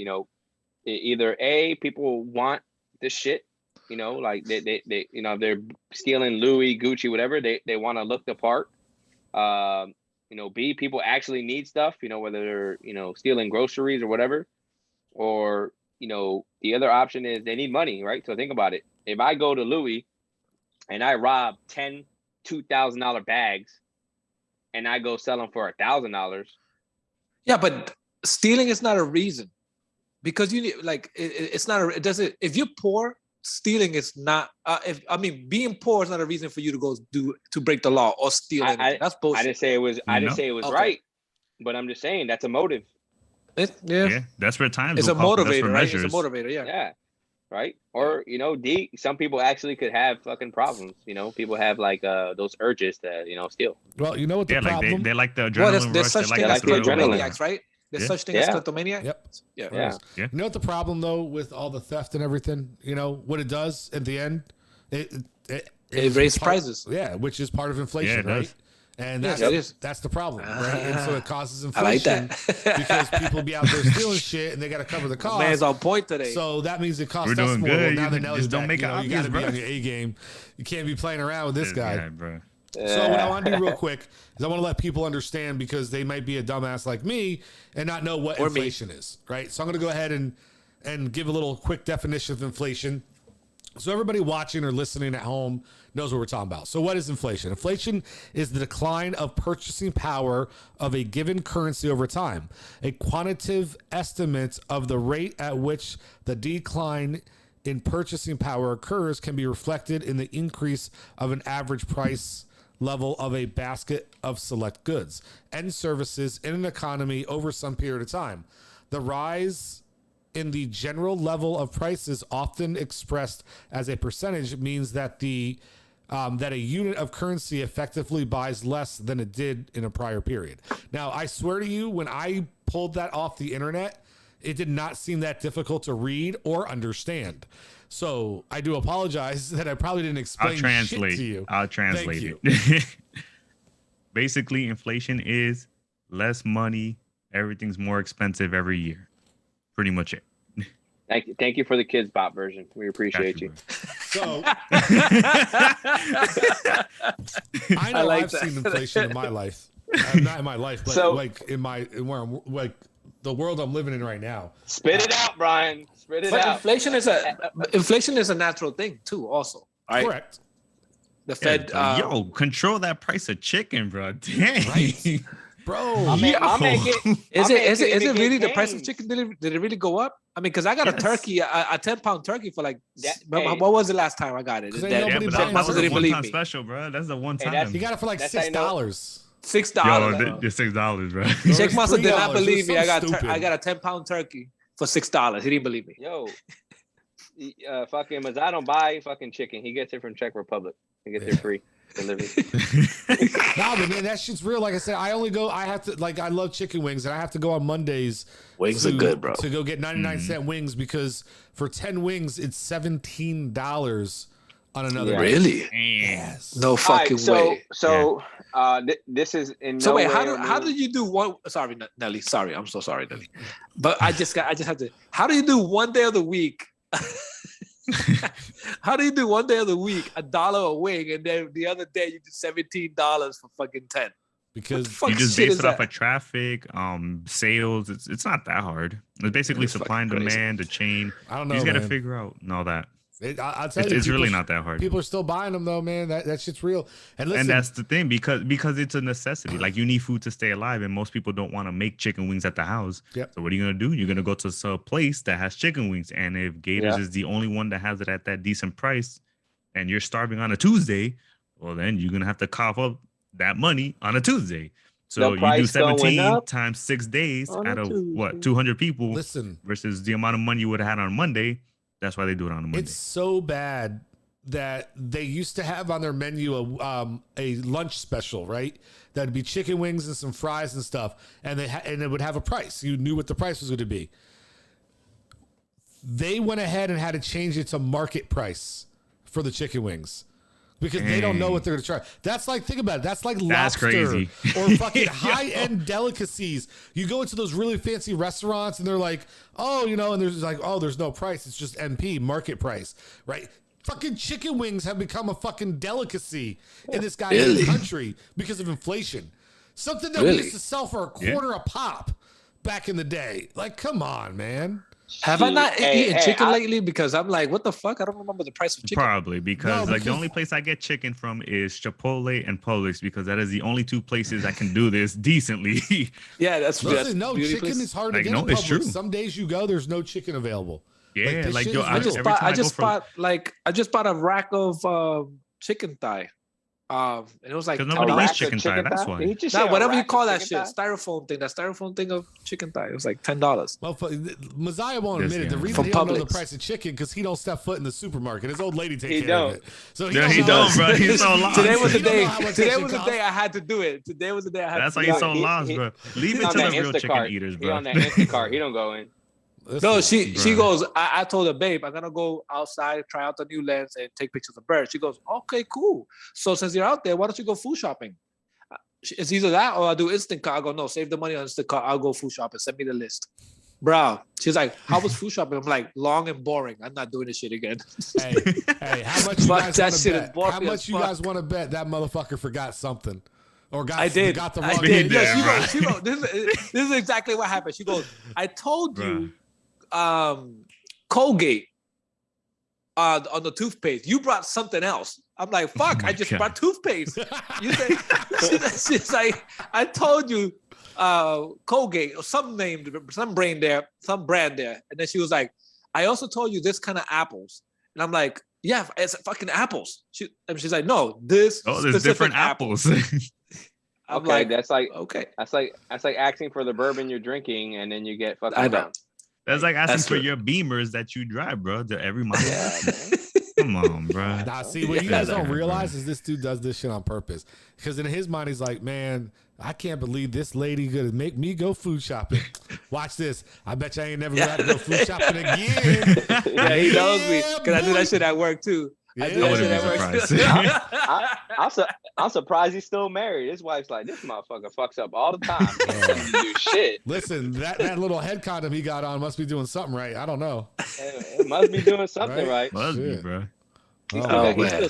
Speaker 1: either A, people want this shit. Like they they're stealing Louis, Gucci, whatever. They want to look the part. B, people actually need stuff. Whether they're stealing groceries or whatever, or the other option is they need money, right? So think about it. If I go to Louis and I rob 10 $2,000 bags, and I go sell them for $1,000.
Speaker 3: Yeah, but stealing is not a reason, because you need it's not. It doesn't. If you're poor. Stealing is not. Being poor is not a reason for you to go to break the law or steal anything. That's bullshit.
Speaker 1: I didn't say it was. I didn't say it was right, but I'm just saying that's a motive.
Speaker 3: Yeah,
Speaker 4: that's where times.
Speaker 3: It's a motivator, right? It's a motivator, yeah.
Speaker 1: Yeah, right. Or D. Some people actually could have fucking problems. People have like those urges to steal.
Speaker 2: Well, you know what the problem?
Speaker 4: Like they like the adrenaline
Speaker 3: there's
Speaker 4: rush.
Speaker 3: Such thing as kleptomaniacs, right? There's such thing as kleptomaniac.
Speaker 2: Yep.
Speaker 3: Yeah.
Speaker 2: You know what the problem though with all the theft and everything? What it does at the end? It
Speaker 3: raises prices.
Speaker 2: Yeah, which is part of inflation, right? And that's the problem, right? And so it causes inflation.
Speaker 3: I like that.
Speaker 2: Because people be out there stealing shit and they got to cover the cost.
Speaker 3: Man's on point today.
Speaker 2: So that means it costs
Speaker 4: us
Speaker 2: more.
Speaker 4: Good.
Speaker 2: Well, now that Nelly's
Speaker 4: just don't
Speaker 2: back,
Speaker 4: make it
Speaker 2: you got to be on your A game. You can't be playing around with this guy.
Speaker 4: Bro.
Speaker 2: So what I want to do real quick is I want to let people understand, because they might be a dumbass like me and not know what inflation is, right? So I'm going to go ahead and give a little quick definition of inflation. So everybody watching or listening at home knows what we're talking about. So what is inflation? Inflation is the decline of purchasing power of a given currency over time. A quantitative estimate of the rate at which the decline in purchasing power occurs can be reflected in the increase of an average price level of a basket of select goods and services in an economy over some period of time. The rise in the general level of prices, often expressed as a percentage, means that that a unit of currency effectively buys less than it did in a prior period. Now, I swear to you, when I pulled that off the internet, it did not seem that difficult to read or understand. So I do apologize that I probably didn't explain shit to you.
Speaker 4: I'll translate it. Basically, inflation is less money. Everything's more expensive every year. Pretty much it.
Speaker 1: Thank you for the Kids Bop version. We appreciate you.
Speaker 2: So I know
Speaker 3: like
Speaker 2: I've
Speaker 3: that.
Speaker 2: seen inflation in my life. Not in my life, but
Speaker 1: So-
Speaker 2: like where I'm like the world I'm living in right now.
Speaker 1: Spit it out, Brian. Spit it
Speaker 3: But
Speaker 1: out.
Speaker 3: inflation is a natural thing too. Also, right?
Speaker 2: Correct.
Speaker 3: The Fed.
Speaker 4: Yo, control that price of chicken, bro. Dang.
Speaker 2: Right. Bro,
Speaker 1: I'll make it.
Speaker 3: Is it
Speaker 1: even
Speaker 3: really
Speaker 1: get
Speaker 3: the price of
Speaker 1: gains.
Speaker 3: chicken? Did it really go up? I mean, because I got a
Speaker 4: Yes.
Speaker 3: turkey, a 10-pound turkey for like.
Speaker 1: That-
Speaker 3: what
Speaker 1: hey.
Speaker 3: was the last time I got it?
Speaker 2: 'Cause ain't
Speaker 3: That-
Speaker 2: nobody
Speaker 4: Yeah, but
Speaker 2: buying
Speaker 4: that was
Speaker 3: Mama
Speaker 4: a
Speaker 3: didn't believe
Speaker 4: one-time
Speaker 3: me.
Speaker 4: special, bro. That's a one
Speaker 1: Hey,
Speaker 4: time.
Speaker 1: that's-
Speaker 2: you got it for like
Speaker 1: That's how you know-
Speaker 2: $6.
Speaker 3: $6.
Speaker 4: Yo, the $6, bro.
Speaker 3: Sheikh Masa did not
Speaker 2: $3.
Speaker 3: believe me.
Speaker 2: It was
Speaker 3: I
Speaker 2: so
Speaker 3: got
Speaker 2: stupid.
Speaker 3: I got a 10-pound turkey for $6. He didn't believe me.
Speaker 1: Yo, fucking Mazai don't buy fucking chicken. He gets it from Czech Republic. He gets it free delivery.
Speaker 2: Nah, but man, that shit's real. Like I said, I have to, like, I love chicken wings, and I have to go on Mondays.
Speaker 3: Wings are good, bro.
Speaker 2: To go get 99-cent wings, because for 10 wings, it's $17 on another
Speaker 1: Yeah.
Speaker 2: day.
Speaker 3: Really?
Speaker 2: Yes.
Speaker 3: No fucking way.
Speaker 1: This is in
Speaker 3: So
Speaker 1: no
Speaker 3: wait,
Speaker 1: way
Speaker 3: how did you do one? Sorry, Nelly. Sorry, I'm so sorry, Nelly. But I just have to. How do you do one day of the week? How do you do one day of the week $1 a wing, and then the other day you do $17 for fucking 10?
Speaker 2: Because
Speaker 3: Fuck
Speaker 4: You just
Speaker 3: shit
Speaker 4: base
Speaker 3: is
Speaker 4: it off
Speaker 3: that?
Speaker 4: of traffic, sales. It's not that hard. It's basically
Speaker 3: It's
Speaker 4: supply and
Speaker 3: fucking crazy.
Speaker 4: demand, the chain.
Speaker 2: I don't
Speaker 4: You
Speaker 2: know,
Speaker 4: just gotta
Speaker 2: man.
Speaker 4: figure out all that.
Speaker 2: I'll tell you,
Speaker 4: It's really
Speaker 2: people-
Speaker 4: not that hard.
Speaker 2: People are still buying them though, man. That shit's real. And listen,
Speaker 4: And that's the thing, because it's a necessity. Like, you need food to stay alive, and most people don't want to make chicken wings at the house.
Speaker 2: Yep.
Speaker 4: So what are you gonna do? You're gonna go to a place that has chicken wings, and if Gators
Speaker 1: Yeah.
Speaker 4: is the only one that has it at that decent price, and you're starving on a Tuesday, well, then you're gonna have to cough up that money on a Tuesday. So
Speaker 1: The
Speaker 4: you do
Speaker 1: price going
Speaker 4: 17
Speaker 1: up
Speaker 4: times 6 days
Speaker 1: on a
Speaker 4: out of what,
Speaker 1: Tuesday.
Speaker 4: 200 people
Speaker 2: listen,
Speaker 4: versus the amount of money you would have had on Monday. That's why they do it on a Monday.
Speaker 2: it's so bad that they used to have on their menu a lunch special, right? That'd be chicken wings and some fries and stuff, and and it would have a price. You knew what the price was going to be. They went ahead and had to change it to market price for the chicken wings, because they don't know what they're going to charge. That's like, think about it. That's like
Speaker 4: That's
Speaker 2: lobster
Speaker 4: crazy.
Speaker 2: or fucking high-end delicacies. You go into those really fancy restaurants and they're like, oh, and there's like, oh, there's no price. It's just MP, market price, right? Fucking chicken wings have become a fucking delicacy in this goddamn country because of inflation. Something that we used to sell for a quarter a pop back in the day. Like, come on, man.
Speaker 3: Have I not
Speaker 1: Hey,
Speaker 3: eaten chicken
Speaker 1: I-
Speaker 3: lately? Because I'm like, what the fuck? I don't remember the price of chicken.
Speaker 4: Probably because
Speaker 2: No,
Speaker 4: like the
Speaker 2: because-
Speaker 4: only place I get chicken from is Chipotle and Publix, because that is the only two places I can do this decently.
Speaker 3: Yeah, that's
Speaker 2: Listen, no,
Speaker 3: beauty
Speaker 2: chicken
Speaker 3: place.
Speaker 2: is hard
Speaker 4: Like,
Speaker 2: to get
Speaker 4: no,
Speaker 2: in
Speaker 4: it's
Speaker 2: Publix.
Speaker 4: true.
Speaker 2: Some days you go, there's no chicken available.
Speaker 4: Yeah,
Speaker 2: this
Speaker 4: like
Speaker 2: shit
Speaker 4: yo,
Speaker 2: is
Speaker 4: I,
Speaker 2: real.
Speaker 4: every time
Speaker 3: I
Speaker 4: I
Speaker 3: just
Speaker 4: go from,
Speaker 3: bought a rack of chicken thigh. And it was like
Speaker 4: because
Speaker 1: A
Speaker 4: nobody
Speaker 1: rack
Speaker 4: eats
Speaker 1: of
Speaker 4: chicken thigh. That's why.
Speaker 1: Did he just say
Speaker 3: Nah,
Speaker 1: a
Speaker 3: whatever you
Speaker 1: rack of
Speaker 3: call that
Speaker 1: chicken
Speaker 3: shit,
Speaker 1: thigh?
Speaker 3: that styrofoam thing of chicken thigh. It was like $10.
Speaker 2: Well, Messiah won't
Speaker 4: This
Speaker 2: admit it. The
Speaker 4: guy.
Speaker 2: reason
Speaker 3: From
Speaker 2: he don't know the
Speaker 3: Publix.
Speaker 2: price of chicken because he don't step foot in the supermarket. His old lady takes
Speaker 1: He
Speaker 2: care of
Speaker 1: don't.
Speaker 2: it. So
Speaker 4: Yeah, he
Speaker 2: know-
Speaker 4: don't, bro. He's so lost.
Speaker 3: Today was the
Speaker 2: He don't
Speaker 3: day.
Speaker 2: know how much
Speaker 3: Today
Speaker 2: that
Speaker 3: was
Speaker 2: shit
Speaker 3: the
Speaker 2: costs.
Speaker 3: day I had to do it. Today was the day I had
Speaker 4: That's
Speaker 3: to
Speaker 4: why
Speaker 3: do
Speaker 4: he's
Speaker 3: it.
Speaker 4: so lost,
Speaker 1: he-
Speaker 4: bro. Leave
Speaker 1: He's
Speaker 4: it
Speaker 1: on
Speaker 4: to
Speaker 1: that
Speaker 4: the real chicken
Speaker 1: Instacart.
Speaker 4: eaters,
Speaker 1: He
Speaker 4: bro.
Speaker 1: on that Instacart. He don't go in.
Speaker 3: No, she
Speaker 4: Bruh.
Speaker 3: goes. I told her, babe, I'm gonna go outside, try out the new lens, and take pictures of birds. She goes, okay, cool. So since you're out there, why don't you go food shopping? It's either that or I do Instacart. I go, no, save the money on Instacart. I'll go food shopping. Send me the list, bro. She's like, how was food shopping? I'm like, long and boring. I'm not doing this shit again.
Speaker 2: Hey, how much you
Speaker 3: Fuck,
Speaker 2: guys
Speaker 3: that
Speaker 2: want to
Speaker 3: shit is
Speaker 2: bet?
Speaker 3: boring
Speaker 2: How
Speaker 3: as
Speaker 2: much you
Speaker 3: fuck.
Speaker 2: guys want to bet that motherfucker forgot something, or got
Speaker 3: I did.
Speaker 2: got the
Speaker 3: I
Speaker 2: wrong?
Speaker 3: did.
Speaker 4: He
Speaker 3: Yo,
Speaker 4: did,
Speaker 3: she
Speaker 4: bro.
Speaker 3: wrote. She wrote. This is exactly what happened. She goes, I told you, Colgate on the toothpaste. You brought something else. I'm like, fuck,
Speaker 4: my
Speaker 3: I just
Speaker 4: God.
Speaker 3: brought toothpaste. You say, she's like, I told you, Colgate or some brand there. And then she was like, I also told you this kind of apples. And I'm like, yeah, it's fucking apples. She's like, no, this
Speaker 4: Oh, there's
Speaker 3: specific
Speaker 4: different
Speaker 3: apple.
Speaker 4: apples.
Speaker 3: I'm
Speaker 1: Okay,
Speaker 3: like,
Speaker 1: that's like
Speaker 3: okay.
Speaker 1: that's like asking for the bourbon you're drinking, and then you get fucking
Speaker 3: I know.
Speaker 1: brown.
Speaker 4: That's like asking
Speaker 3: That's
Speaker 4: for
Speaker 3: true.
Speaker 4: your Beamers that you drive, bro. To every mile.
Speaker 1: Yeah, man.
Speaker 4: Come on, bro.
Speaker 2: Nah, see, what you
Speaker 3: Yeah,
Speaker 2: guys don't
Speaker 4: bro.
Speaker 2: realize is this dude does this shit on purpose. Because in his mind, he's like, man, I can't believe this lady gonna make me go food shopping. Watch this. I bet you I ain't never gonna have to go food shopping again.
Speaker 3: Yeah, he knows me.
Speaker 2: Yeah,
Speaker 3: Because I do
Speaker 2: boy.
Speaker 3: that shit at work too. I do
Speaker 2: Yeah.
Speaker 3: that
Speaker 4: I
Speaker 3: shit
Speaker 4: wouldn't
Speaker 3: at
Speaker 4: be
Speaker 3: work.
Speaker 4: surprised.
Speaker 1: I'm surprised he's still married. His wife's like, this motherfucker fucks up all the time. He doesn't do shit.
Speaker 2: Listen, that little head condom he got on must be doing something right. I don't know.
Speaker 1: It must be doing something right.
Speaker 4: Must be,
Speaker 2: Shit.
Speaker 4: bro.
Speaker 1: He's
Speaker 2: Oh,
Speaker 1: still,
Speaker 3: man.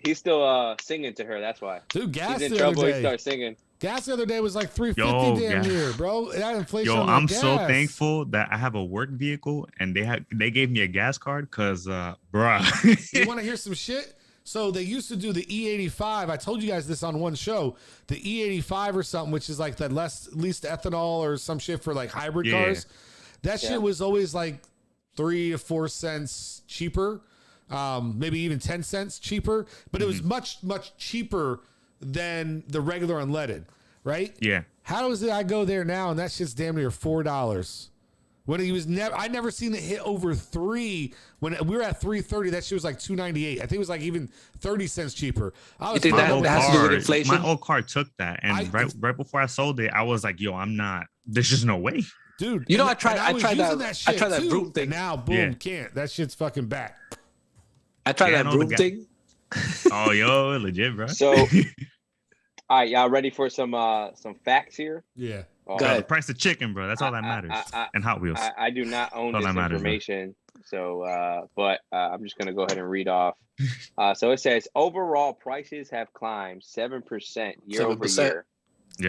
Speaker 1: he's still singing to her. That's why.
Speaker 2: Dude, gas
Speaker 1: He's in
Speaker 2: the other
Speaker 1: trouble. He
Speaker 2: day.
Speaker 1: starts singing.
Speaker 2: Gas the other day was like $3.50
Speaker 4: Yo,
Speaker 2: damn
Speaker 4: gas.
Speaker 2: near, bro. That inflation.
Speaker 4: Yo,
Speaker 2: on that
Speaker 4: I'm so
Speaker 2: gas.
Speaker 4: thankful that I have a work vehicle and they gave me a gas card because, bruh.
Speaker 2: You want to hear some shit? So they used to do the E85. I told you guys this on one show. The E85 or something, which is like the least ethanol or some shit for like hybrid
Speaker 4: Yeah.
Speaker 2: cars. That shit was always like 3 to 4 cents cheaper, maybe even 10 cents cheaper. But it was much, much cheaper than the regular unleaded, right?
Speaker 4: Yeah.
Speaker 2: How does it I go there now and that shit's damn near $4? When he was I never seen it hit over 3. When we were at 3.30, that shit was like $2.98. I think it was like even 30 cents cheaper. I was
Speaker 3: think
Speaker 2: like,
Speaker 3: that has to do with inflation?
Speaker 4: My old car took that, and right before I sold it, I was like, "Yo, I'm not. There's just no way."
Speaker 2: dude.
Speaker 3: You know,
Speaker 2: and-
Speaker 3: I tried-
Speaker 2: and
Speaker 3: I
Speaker 2: was
Speaker 3: tried
Speaker 2: using
Speaker 3: that-
Speaker 2: shit
Speaker 3: I tried that
Speaker 2: too,
Speaker 3: brute thing.
Speaker 2: And now, boom,
Speaker 4: Yeah.
Speaker 2: can't. That shit's fucking back.
Speaker 3: I tried
Speaker 4: Yeah, I
Speaker 3: that
Speaker 4: know the
Speaker 3: broom
Speaker 4: guy.
Speaker 3: thing.
Speaker 4: Oh, yo, legit, bro.
Speaker 1: So, all right, y'all ready for some facts here?
Speaker 2: Yeah.
Speaker 1: Oh,
Speaker 3: Go
Speaker 4: Yo, the
Speaker 3: ahead.
Speaker 4: price of chicken, bro. That's all that matters. And Hot Wheels.
Speaker 1: I do not own
Speaker 4: All
Speaker 1: this
Speaker 4: that matters, bro.
Speaker 1: information, so but I'm just gonna go ahead and read off. So it says overall prices have climbed 7% year over
Speaker 3: 7%.
Speaker 1: year,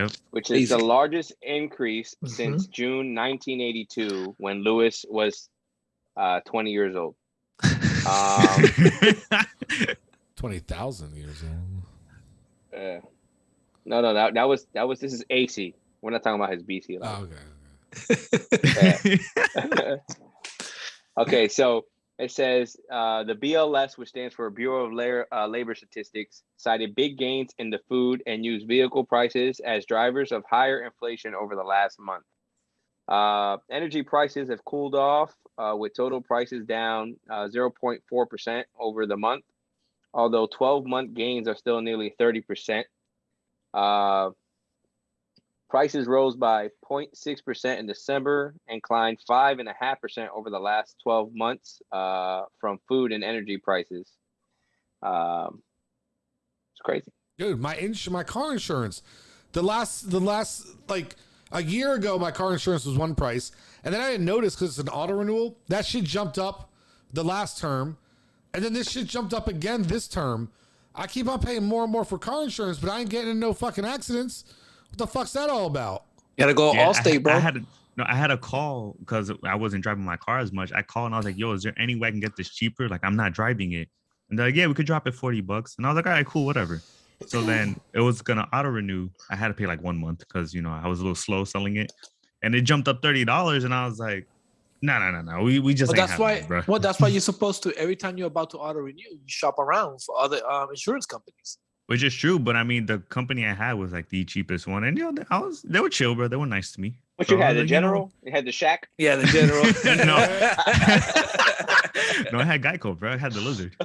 Speaker 4: Yep.
Speaker 1: which is
Speaker 3: Easy.
Speaker 1: the largest increase
Speaker 3: Mhm.
Speaker 1: since June 1982 when Lewis was 20 years old.
Speaker 2: 20,000 years old.
Speaker 1: No, that was this is AC. We're not talking about his BC life.
Speaker 2: Oh, okay.
Speaker 1: Okay, so it says the BLS, which stands for Bureau of Labor Statistics, cited big gains in the food and used vehicle prices as drivers of higher inflation over the last month. Energy prices have cooled off, with total prices down 0.4% over the month, although 12-month gains are still nearly 30%. Prices rose by 0.6% in December and climbed 5.5% over the last 12 months from food and energy prices. It's crazy.
Speaker 2: Dude, my car insurance, the last like a year ago, my car insurance was one price, and then I didn't notice because it's an auto renewal. That shit jumped up the last term, and then this shit jumped up again this term. I keep on paying more and more for car insurance, but I ain't getting in no fucking accidents. What the fuck's that all about?
Speaker 3: Gotta go
Speaker 4: Yeah,
Speaker 3: Allstate, bro.
Speaker 4: I had a call because I wasn't driving my car as much. I called and I was like, "Yo, is there any way I can get this cheaper? Like, I'm not driving it." And they're like, "Yeah, we could drop it $40." And I was like, "All right, cool, whatever." So then it was gonna auto renew. I had to pay like 1 month because I was a little slow selling it, and it jumped up $30. And I was like, "No. We just."
Speaker 3: Well,
Speaker 4: ain't
Speaker 3: that's
Speaker 4: having
Speaker 3: why.
Speaker 4: it, bro.
Speaker 3: Well, that's why you're supposed to. Every time you're about to auto renew, you shop around for other insurance companies.
Speaker 4: Which is true, but I mean, the company I had was like the cheapest one, and they were chill, bro. They were nice to me.
Speaker 1: What
Speaker 4: So
Speaker 1: you
Speaker 4: I
Speaker 1: had,
Speaker 4: was
Speaker 1: the
Speaker 4: like,
Speaker 1: General? You had the Shack?
Speaker 3: Yeah, the general.
Speaker 4: No, I had Geico, bro. I had the Lizard.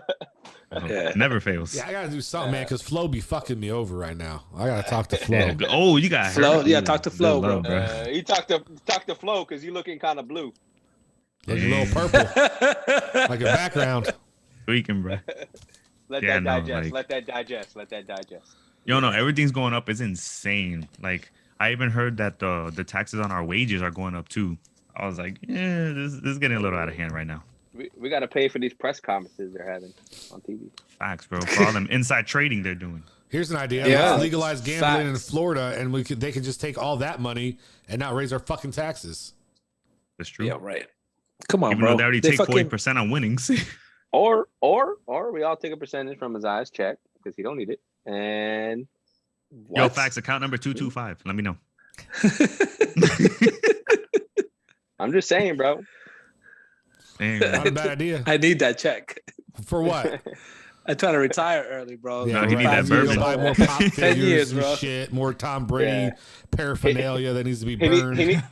Speaker 3: Yeah.
Speaker 4: Never fails.
Speaker 2: Yeah, I gotta do something, man, because Flo be fucking me over right now. I gotta talk to Flo.
Speaker 4: Oh, you got
Speaker 3: Flo?
Speaker 4: her.
Speaker 3: Yeah, talk to Flo,
Speaker 4: Good
Speaker 3: bro.
Speaker 4: love,
Speaker 1: You talk to Flo because you looking kind of blue.
Speaker 2: Like a little purple, like a background.
Speaker 4: Tweaking, bro.
Speaker 1: Let
Speaker 4: Yeah,
Speaker 1: that
Speaker 4: no,
Speaker 1: digest.
Speaker 4: like-
Speaker 1: Let that digest. Let that digest.
Speaker 4: Yo, no, everything's going up. It's insane. Like, I even heard that the taxes on our wages are going up too. I was like, yeah, this is getting a little out of hand right now.
Speaker 1: We got to pay for these press conferences they're having on TV.
Speaker 4: Facts, bro. For all them inside trading they're doing.
Speaker 2: Here's an idea.
Speaker 3: Yeah.
Speaker 2: Let's legalize gambling in
Speaker 3: Facts.
Speaker 2: Florida, and they could just take all that money and not raise our fucking taxes.
Speaker 4: That's true.
Speaker 3: Yeah, right. Come on,
Speaker 4: Even
Speaker 3: bro.
Speaker 4: though they already take
Speaker 3: fucking-
Speaker 4: 40% on winnings.
Speaker 1: Or we all take a percentage from Isaiah's check because he don't need it. And
Speaker 4: Yo,
Speaker 3: What?
Speaker 4: facts, account number 225. Let me know.
Speaker 1: I'm just saying, bro.
Speaker 4: Damn.
Speaker 2: Not a bad idea.
Speaker 3: I need that check.
Speaker 2: For what?
Speaker 3: I try to retire early, bro.
Speaker 2: Yeah,
Speaker 4: No, he need that
Speaker 2: You
Speaker 4: bourbon.
Speaker 2: go buy more pop
Speaker 3: 10
Speaker 2: figures
Speaker 3: years,
Speaker 2: and
Speaker 3: bro.
Speaker 2: shit, more Tom Brady
Speaker 1: Yeah.
Speaker 2: paraphernalia that needs to be
Speaker 1: He, need-
Speaker 2: burned,
Speaker 1: he, need-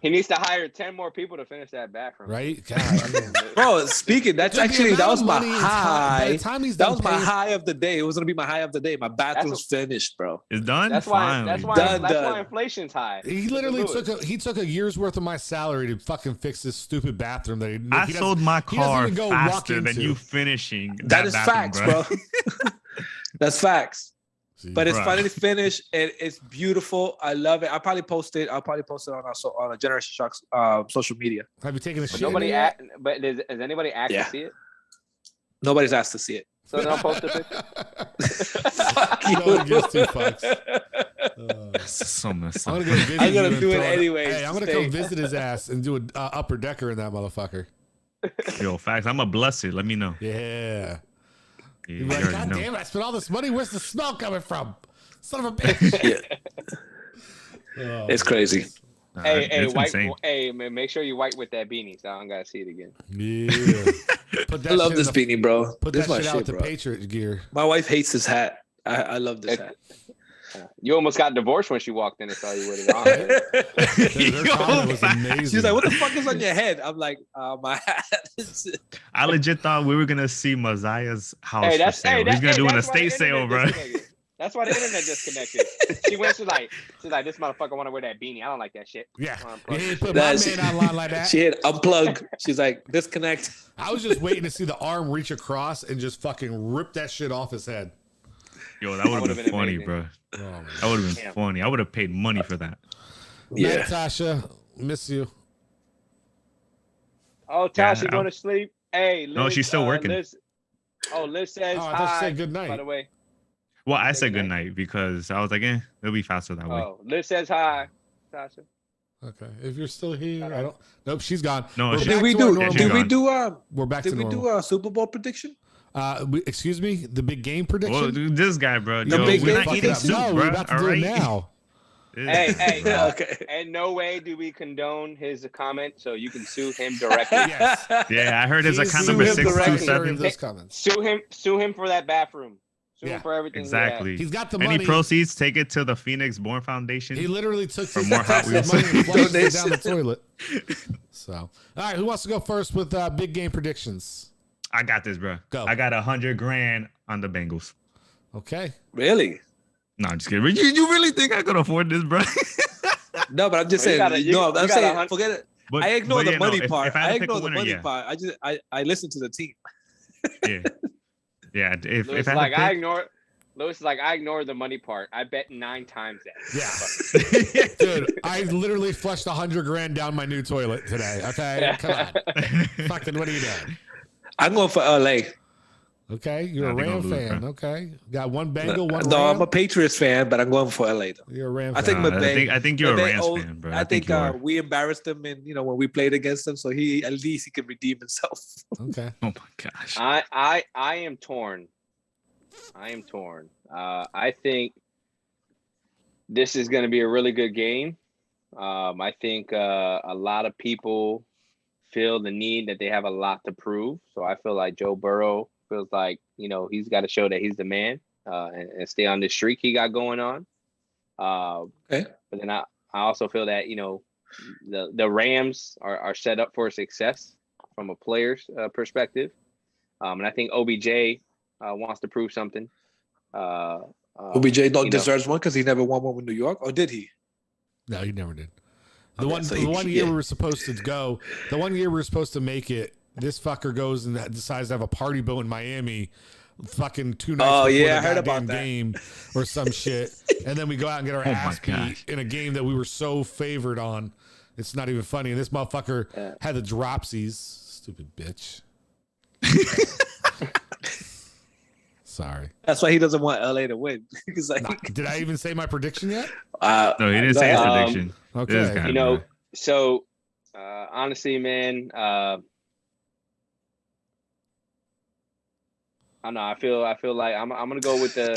Speaker 1: he needs to hire 10 more people to finish that bathroom.
Speaker 2: right? God,
Speaker 3: Bro, speaking, that's
Speaker 2: Dude, the
Speaker 3: actually that
Speaker 2: amount
Speaker 3: was
Speaker 2: of
Speaker 3: my
Speaker 2: money and time- by
Speaker 3: high.
Speaker 2: the time he's
Speaker 3: That
Speaker 2: done
Speaker 3: was my
Speaker 2: paying-
Speaker 3: high of the day. It was gonna be my high of the day. My bathroom's finished, bro.
Speaker 4: It's done.
Speaker 1: That's why.
Speaker 4: Finally,
Speaker 1: That's why.
Speaker 4: bro.
Speaker 3: Done,
Speaker 1: That's
Speaker 3: done.
Speaker 1: why inflation's high.
Speaker 2: He literally
Speaker 1: Look at
Speaker 2: took a year's worth of my salary to fucking fix this stupid bathroom that
Speaker 4: I
Speaker 2: he
Speaker 4: sold my
Speaker 2: he doesn't
Speaker 4: car
Speaker 2: even go walk
Speaker 4: faster than
Speaker 2: into.
Speaker 4: you finishing.
Speaker 3: That is
Speaker 4: bathroom,
Speaker 3: facts, bro. That's facts.
Speaker 2: See,
Speaker 3: But it's
Speaker 4: Bruh.
Speaker 3: finally finished and it's beautiful. I love it. I'll probably post it on our Generation Shock's social media.
Speaker 2: have you taken a
Speaker 1: But
Speaker 2: shit?
Speaker 1: nobody
Speaker 2: in it yet?
Speaker 1: but has anybody asked
Speaker 3: Yeah.
Speaker 1: to see it?
Speaker 3: Nobody's asked to see it.
Speaker 1: So don't post a picture.
Speaker 3: Fuck
Speaker 2: No
Speaker 3: you.
Speaker 2: one gives two fucks.
Speaker 4: This is so messed
Speaker 2: I'm
Speaker 4: up.
Speaker 2: gonna go visit
Speaker 3: I'm gonna
Speaker 2: you and
Speaker 3: do it
Speaker 2: throw
Speaker 3: anyways.
Speaker 2: Hey, I'm gonna come visit his ass and do an upper decker in that motherfucker.
Speaker 4: Yo, facts. I'm a blessed. Let me know.
Speaker 2: Yeah.
Speaker 4: Yeah,
Speaker 2: You'd
Speaker 4: you
Speaker 2: be like,
Speaker 4: already
Speaker 2: God
Speaker 4: know.
Speaker 2: damn it, I spent all this money. Where's the smell coming from? Son of a bitch.
Speaker 3: Yeah. It's crazy.
Speaker 4: Nah,
Speaker 1: Hey,
Speaker 4: it's
Speaker 1: wipe.
Speaker 4: insane.
Speaker 1: Hey, man, make sure you wipe with that beanie, so I don't gotta see it again.
Speaker 2: Yeah. Put that
Speaker 3: I love
Speaker 2: shit
Speaker 3: this
Speaker 2: in the-
Speaker 3: beanie, bro.
Speaker 2: Put
Speaker 3: This
Speaker 2: that
Speaker 3: is my
Speaker 2: shit out
Speaker 3: shit,
Speaker 2: with the
Speaker 3: bro.
Speaker 2: Patriot gear.
Speaker 3: My wife hates this hat. I love this hat.
Speaker 1: You almost got divorced when she walked in and saw you with it on.
Speaker 2: Dude, her
Speaker 4: Yo,
Speaker 2: comment was
Speaker 4: facts.
Speaker 2: amazing.
Speaker 3: She's like, "What the fuck is on your head?" I'm like, "My hat."
Speaker 4: I legit thought we were gonna see Messiah's house
Speaker 1: Hey,
Speaker 4: for
Speaker 1: that's
Speaker 4: sale.
Speaker 1: hey,
Speaker 4: He's gonna do an
Speaker 1: that's why the
Speaker 4: estate sale,
Speaker 1: internet
Speaker 4: bro.
Speaker 1: disconnected. That's why the internet disconnected. She's like, this motherfucker want to wear that beanie. I don't like that shit.
Speaker 2: Yeah.
Speaker 1: Unplug.
Speaker 2: You ain't put my
Speaker 3: That's-
Speaker 2: man online like that.
Speaker 3: She hit unplug. She's like, disconnect.
Speaker 2: I was just waiting to see the arm reach across and just fucking rip that shit off his head.
Speaker 4: Yo, that would
Speaker 1: would've
Speaker 4: have been
Speaker 1: been
Speaker 4: funny,
Speaker 1: amazing.
Speaker 4: bro.
Speaker 2: Oh, man.
Speaker 4: That would have been
Speaker 1: Damn.
Speaker 4: funny. I would have paid money for that.
Speaker 3: Yeah.
Speaker 2: Natasha, miss you.
Speaker 1: Oh, Tasha
Speaker 4: Yeah,
Speaker 1: going to sleep. Hey, Liz,
Speaker 4: No, she's still working.
Speaker 1: Liz says
Speaker 2: Oh, I thought you
Speaker 1: hi.
Speaker 2: said good night.
Speaker 1: By the way.
Speaker 4: Well, I
Speaker 1: Say
Speaker 4: said
Speaker 1: good
Speaker 4: good night because I was like, it'll be faster that way.
Speaker 1: Oh, Liz says hi, Tasha.
Speaker 2: Okay. If you're still here, I don't. Nope, she's gone.
Speaker 4: No,
Speaker 2: We're
Speaker 4: she-
Speaker 2: back
Speaker 3: Did we
Speaker 2: to our
Speaker 3: do?
Speaker 2: normal-
Speaker 4: she's
Speaker 3: Did we
Speaker 4: gone.
Speaker 3: do?
Speaker 2: We're back to
Speaker 3: Did we
Speaker 2: normal.
Speaker 3: do a Super Bowl prediction?
Speaker 2: Excuse me, the big game prediction.
Speaker 4: Well, dude, this guy, bro.
Speaker 3: The
Speaker 4: Yo,
Speaker 3: big
Speaker 4: we're
Speaker 3: game
Speaker 4: not eating
Speaker 3: fucking
Speaker 2: up.
Speaker 4: soup,
Speaker 2: No,
Speaker 4: bro.
Speaker 2: we're about to do
Speaker 4: all
Speaker 2: it
Speaker 4: right?
Speaker 2: now.
Speaker 1: Hey,
Speaker 3: Okay.
Speaker 1: and no way do we condone his comment, so you can sue him directly.
Speaker 2: Yes.
Speaker 4: Yeah, I heard it's
Speaker 2: He's
Speaker 4: account
Speaker 2: suing
Speaker 4: number
Speaker 3: him
Speaker 2: the
Speaker 3: directly.
Speaker 4: 627.
Speaker 2: of those comments.
Speaker 1: Sue him for that bathroom. Sue
Speaker 2: Yeah,
Speaker 1: him for everything.
Speaker 4: Exactly.
Speaker 2: He's got the
Speaker 4: Any
Speaker 2: money.
Speaker 4: proceeds, take it to the Phoenix Born Foundation.
Speaker 2: He literally took
Speaker 4: For
Speaker 2: his
Speaker 4: more Hot
Speaker 2: taxes
Speaker 4: Wheels.
Speaker 2: money and flushed it
Speaker 3: Donation.
Speaker 2: down the toilet. So, all right, who wants to go first with big game predictions?
Speaker 4: I got this, bro.
Speaker 2: Go.
Speaker 4: I got $100,000 on the Bengals.
Speaker 2: Okay.
Speaker 3: Really?
Speaker 4: No, I'm just kidding. You really think I could afford this, bro?
Speaker 3: No, but I'm just
Speaker 1: Well, you
Speaker 3: saying.
Speaker 1: gotta- you
Speaker 3: No,
Speaker 1: got
Speaker 3: I'm saying.
Speaker 1: 100
Speaker 3: Forget it.
Speaker 4: But,
Speaker 3: I ignore the
Speaker 4: yeah,
Speaker 3: money
Speaker 4: if
Speaker 3: part.
Speaker 4: I
Speaker 3: I
Speaker 4: had to pick
Speaker 3: ignore
Speaker 4: a
Speaker 3: the
Speaker 4: winner,
Speaker 3: money
Speaker 4: yeah.
Speaker 3: part. I listen to the team.
Speaker 4: Yeah. Yeah. If
Speaker 1: Lewis
Speaker 4: I
Speaker 1: is
Speaker 4: had to pick,
Speaker 1: Lewis is like, I ignore the money part. I bet 9 times that.
Speaker 2: Yeah. Dude, I literally flushed $100,000 down my new toilet today. Okay. Come on. Fucking, what are you doing?
Speaker 3: I'm going for LA.
Speaker 2: Okay. You're
Speaker 4: I
Speaker 2: a
Speaker 4: think
Speaker 2: Ram
Speaker 4: I'll lose,
Speaker 2: fan.
Speaker 4: bro.
Speaker 2: Okay. Got one Bengal, one
Speaker 3: No,
Speaker 2: Ram.
Speaker 3: I'm a Patriots fan, but I'm going for LA though.
Speaker 2: You're a Ram
Speaker 3: I
Speaker 2: fan.
Speaker 3: think
Speaker 4: Nah,
Speaker 3: McVay-
Speaker 4: I think you're a
Speaker 3: McVay
Speaker 4: Rams
Speaker 3: owed-
Speaker 4: fan, bro.
Speaker 3: I think
Speaker 4: you are.
Speaker 3: we embarrassed him, and when we played against him, so he at least he can redeem himself.
Speaker 2: Okay.
Speaker 4: Oh my gosh.
Speaker 1: I am torn. I think this is going to be a really good game. I think a lot of people feel the need that they have a lot to prove. So I feel like Joe Burrow feels like, he's got to show that he's the man and stay on this streak he got going on.
Speaker 3: Okay.
Speaker 1: But then I also feel that, the Rams are set up for success from a player's perspective. And I think OBJ wants to prove something.
Speaker 3: OBJ deserves one because he never won one with New York, or did he?
Speaker 2: No, he never did.
Speaker 3: Okay, so
Speaker 2: The
Speaker 3: he-
Speaker 2: one year
Speaker 3: yeah.
Speaker 2: we were supposed to go, the one year we were supposed to make it, this fucker goes and decides to have a party boat in Miami, fucking 2 nights
Speaker 3: Oh,
Speaker 2: before
Speaker 3: yeah,
Speaker 2: the
Speaker 3: I heard about
Speaker 2: goddamn
Speaker 3: that.
Speaker 2: game or some shit. And then we go out and get our
Speaker 4: Oh, my
Speaker 2: ass beat
Speaker 4: gosh.
Speaker 2: in a game that we were so favored on. It's not even funny. And this motherfucker had the dropsies. Stupid bitch. Sorry.
Speaker 3: That's why he doesn't want LA to win. He's like,
Speaker 2: Nah, did I even say my prediction yet?
Speaker 4: No, he didn't say his
Speaker 1: Um,
Speaker 4: prediction. This
Speaker 2: Okay.
Speaker 4: guy,
Speaker 1: You know,
Speaker 4: bro.
Speaker 1: so honestly, man, I don't know. I feel like I'm gonna go with the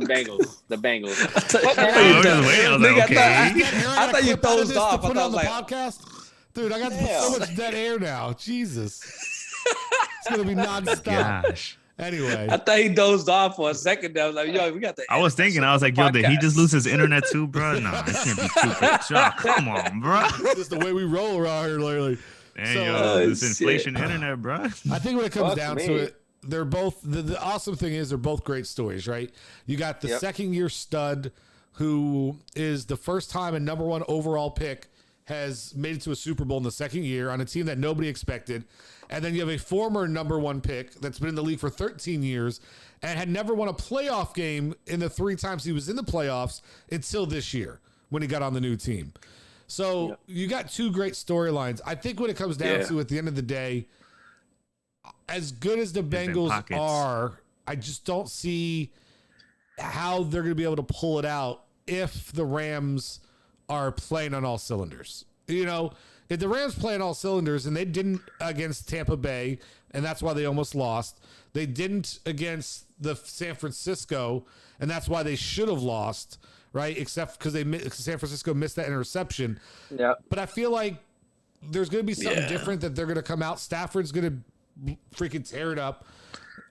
Speaker 1: Bengals. The Bengals.
Speaker 4: I was just waiting. I was like,
Speaker 3: Nigga,
Speaker 4: okay.
Speaker 3: I thought you dozed off.
Speaker 2: To put
Speaker 3: I
Speaker 2: on the
Speaker 3: was like,
Speaker 2: podcast. Dude, I got
Speaker 1: Yeah.
Speaker 2: so much dead air now. Jesus. It's gonna be nonstop.
Speaker 4: Gosh.
Speaker 2: Anyway,
Speaker 3: I thought he dozed off for a second. I was like, yo, we got the.
Speaker 4: I was thinking, I was like, yo, did he just lose his internet too, bro? Nah, it can't be Cooper Shock. Come on, bro.
Speaker 2: just the way we roll around here lately.
Speaker 4: Damn,
Speaker 2: So,
Speaker 4: yo, this inflation internet, bro.
Speaker 2: I think when it comes
Speaker 1: Fuck
Speaker 2: down
Speaker 1: me.
Speaker 2: to it, they're both the awesome thing is they're both great stories, right? You got the second year stud who is the first time a number one overall pick has made it to a Super Bowl in the second year on a team that nobody expected. And then you have a former number one pick that's been in the league for 13 years and had never won a playoff game in the 3 times he was in the playoffs until this year when he got on the new team. So you got 2 great storylines. I think when it comes down to at the end of the day, as good as the Bengals are, I just don't see how they're going to be able to pull it out if the Rams are playing on all cylinders. You know, if the Rams play on all cylinders, and they didn't against Tampa Bay, and that's why they almost lost. They didn't against the San Francisco, and that's why they should have lost, right? Except because San Francisco missed that interception.
Speaker 1: Yeah.
Speaker 2: But I feel like there's going to be something different that they're going to come out. Stafford's going to freaking tear it up.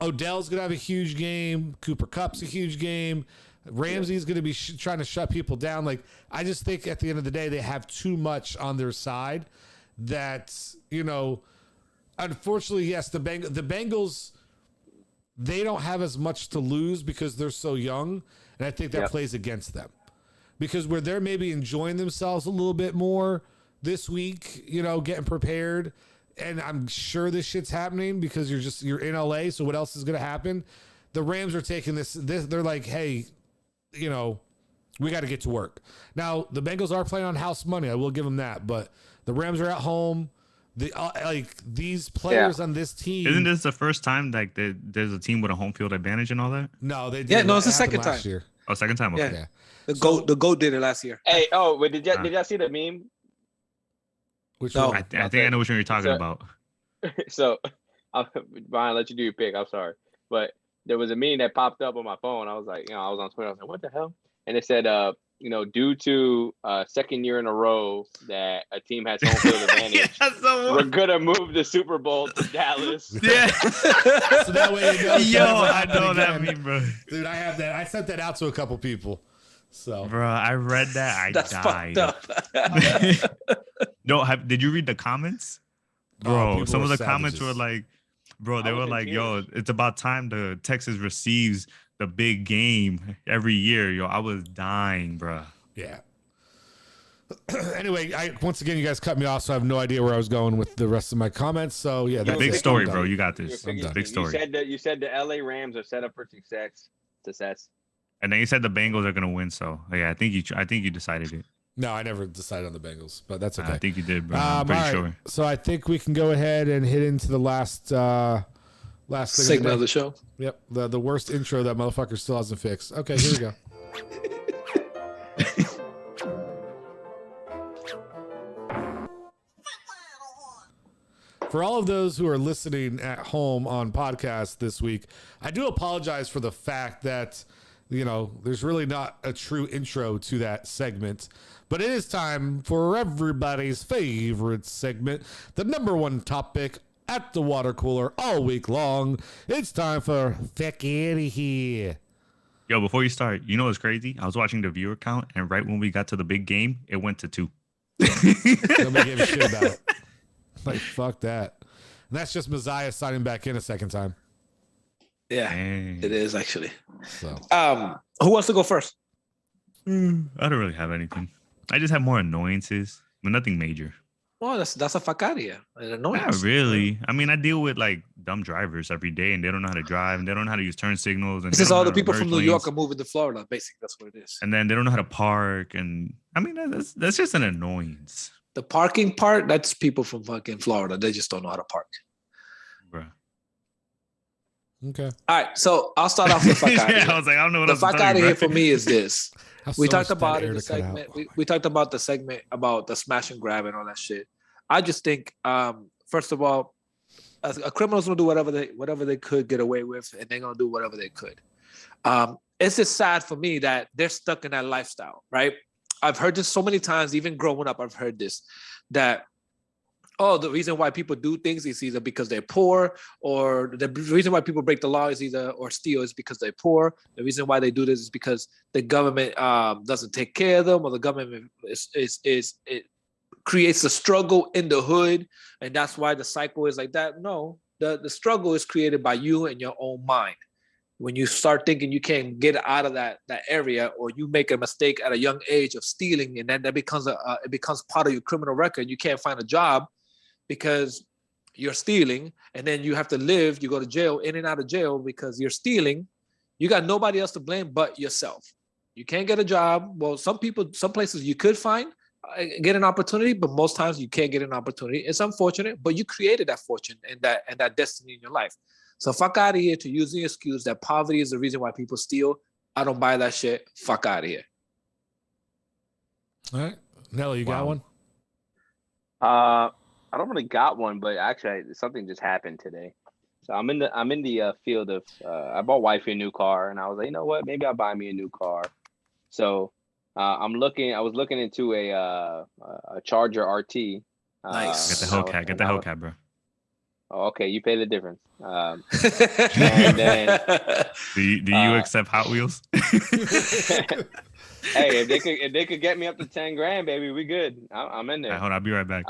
Speaker 2: Odell's going to have a huge game. Cooper Kupp's a huge game. Ramsey's going to be trying to shut people down. Like, I just think at the end of the day, they have too much on their side that, you know, unfortunately, yes, the Bengals, they don't have as much to lose because they're so young. And I think that plays against them because where they're maybe enjoying themselves a little bit more this week, you know, getting prepared. And I'm sure this shit's happening because you're in LA. So what else is going to happen? The Rams are taking this. They're like, hey, you know, we got to get to work. Now, the Bengals are playing on house money. I will give them that. But the Rams are at home. These players on this team.
Speaker 4: Isn't this the first time like there's a team with a home field advantage and all that?
Speaker 2: No, they did.
Speaker 3: Yeah, no, it's the second time.
Speaker 2: Year.
Speaker 4: Oh, second time. Okay.
Speaker 2: Yeah.
Speaker 3: The goat did it last year.
Speaker 1: Hey, but did y'all see the meme?
Speaker 2: Which
Speaker 3: No.
Speaker 2: one?
Speaker 4: I think I know which one you're talking about.
Speaker 1: So, Brian, let you do your pick. I'm sorry, but there was a meme that popped up on my phone. I was like, you know, I was on Twitter. I was like, what the hell? And it said, you know, due to second year in a row that a team has home field advantage, we're gonna move the Super Bowl to Dallas.
Speaker 4: Yeah.
Speaker 2: So that way, you know,
Speaker 4: Yo, I know that meme, bro.
Speaker 2: Dude, I have that. I sent that out to a couple people. So,
Speaker 4: Bro, I read that. I
Speaker 3: That's
Speaker 4: died.
Speaker 3: fucked up.
Speaker 4: No, did you read the comments?
Speaker 2: Oh,
Speaker 4: Bro,
Speaker 2: people
Speaker 4: some of
Speaker 2: were
Speaker 4: the comments
Speaker 2: savages.
Speaker 4: were like, bro, they
Speaker 1: I was
Speaker 4: were
Speaker 1: in
Speaker 4: like, yo,
Speaker 1: tears.
Speaker 4: it's about time the Texas receives the big game every year. Yo, I was dying, bro.
Speaker 2: yeah. Anyway, once again, you guys cut me off, so I have no idea where I was going with the rest of my comments. So, yeah, that's
Speaker 4: Big
Speaker 2: it.
Speaker 4: story,
Speaker 2: I'm
Speaker 4: bro.
Speaker 2: done.
Speaker 4: You got
Speaker 1: You're
Speaker 4: this.
Speaker 1: figuring-
Speaker 4: Big story.
Speaker 1: You said the LA Rams are set up for success.
Speaker 4: And then you said the Bengals are gonna win. So yeah, I think you decided it.
Speaker 2: No, I never decided on the Bengals, but that's okay.
Speaker 4: I think you did, bro. I'm
Speaker 2: all
Speaker 4: pretty
Speaker 2: right.
Speaker 4: sure.
Speaker 2: So I think we can go ahead and hit into the last thing
Speaker 3: Segment of the show.
Speaker 2: Yep, the worst intro that motherfucker still hasn't fixed. Okay, here we go. For all of those who are listening at home on podcast this week, I do apologize for the fact that, you know, there's really not a true intro to that segment. But it is time for everybody's favorite segment, the number one topic at the water cooler all week long. It's time for Fack Outta Here.
Speaker 4: Yo, before you start, you know what's crazy? I was watching the viewer count, and right when we got to the big game, it went to 2.
Speaker 2: Nobody gave a shit about it. Like, fuck that. And that's just Messiah signing back in a second time.
Speaker 3: Yeah,
Speaker 4: Dang.
Speaker 3: it is actually.
Speaker 2: So
Speaker 3: Who wants to go first?
Speaker 4: I don't really have anything. I just have more annoyances, but nothing major.
Speaker 3: Well, that's a Fack Outta Here. An
Speaker 4: Not
Speaker 3: annoyance.
Speaker 4: really. I mean, I deal with like dumb drivers every day, and they don't know how to drive, and they don't know how to use turn signals. And
Speaker 3: This
Speaker 4: they
Speaker 3: is
Speaker 4: don't
Speaker 3: all
Speaker 4: know
Speaker 3: the
Speaker 4: how to
Speaker 3: people
Speaker 4: merge
Speaker 3: from New
Speaker 4: lanes,
Speaker 3: York are moving to Florida. Basically, that's what it is.
Speaker 4: and then they don't know how to park. And I mean, that's just an annoyance,
Speaker 3: The parking part, that's people from fucking Florida. They just don't know how to park.
Speaker 4: bro.
Speaker 2: okay.
Speaker 3: All right, so I'll start off with Fack Outta
Speaker 4: Yeah, I
Speaker 3: Here.
Speaker 4: was like, I don't know what
Speaker 3: The
Speaker 4: else to
Speaker 3: Fack
Speaker 4: tell
Speaker 3: Outta
Speaker 4: you,
Speaker 3: Here
Speaker 4: bro.
Speaker 3: for me is this. We talked about it in the
Speaker 2: to cut out.
Speaker 3: segment. We talked about the segment about the smash and grab and all that shit. I just think, first of all, a criminals will do whatever they could get away with, and they're gonna do whatever they could. It's just sad for me that they're stuck in that lifestyle, right? I've heard this so many times, even growing up. I've heard this that oh, the reason why people do things is either because they're poor, or the reason why people break the law is either or steal is because they're poor. The reason why they do this is because the government doesn't take care of them, or the government it creates a struggle in the hood, and that's why the cycle is like that. No, the struggle is created by you and your own mind. When you start thinking you can't get out of that area, or you make a mistake at a young age of stealing, and then that becomes it becomes part of your criminal record. You can't find a job because you're stealing, and then you have to live. You go to jail, in and out of jail because you're stealing. You got nobody else to blame but yourself. You can't get a job. Well, some places you could get an opportunity, but most times you can't get an opportunity. It's unfortunate, but you created that fortune and that destiny in your life. So fuck out of here to use the excuse that poverty is the reason why people steal. I don't buy that shit. Fuck out of here.
Speaker 2: All right. Nelly, you got one?
Speaker 1: I don't really got one, but actually something just happened today. So I'm in the field of I bought wifey a new car, and I was like, you know what? Maybe I'll buy me a new car. So I was looking into a Charger RT.
Speaker 3: Nice.
Speaker 4: Get the Hellcat. Get the Hellcat, bro.
Speaker 1: Oh, okay, you pay the difference. And then,
Speaker 4: do you accept Hot Wheels?
Speaker 1: Hey, if they could get me up to 10 grand, baby, we good. I'm in there.
Speaker 4: Right, hold on, I'll be right back.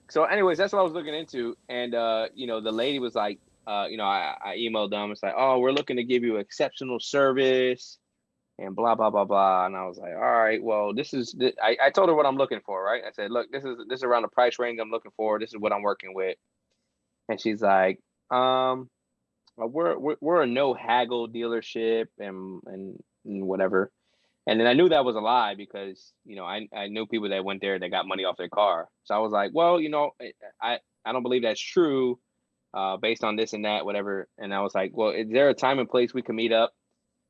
Speaker 1: So anyways, that's what I was looking into. And, the lady was like, I emailed them. It's like, oh, we're looking to give you exceptional service and blah, blah, blah, blah. And I was like, all right, well, I told her what I'm looking for, right? I said, look, this is around the price range I'm looking for. This is what I'm working with. And she's like, we're a no haggle dealership and whatever. And then I knew that was a lie because, I knew people that went there that got money off their car. So I was like, well, I don't believe that's true based on this and that, whatever. And I was like, well, is there a time and place we can meet up?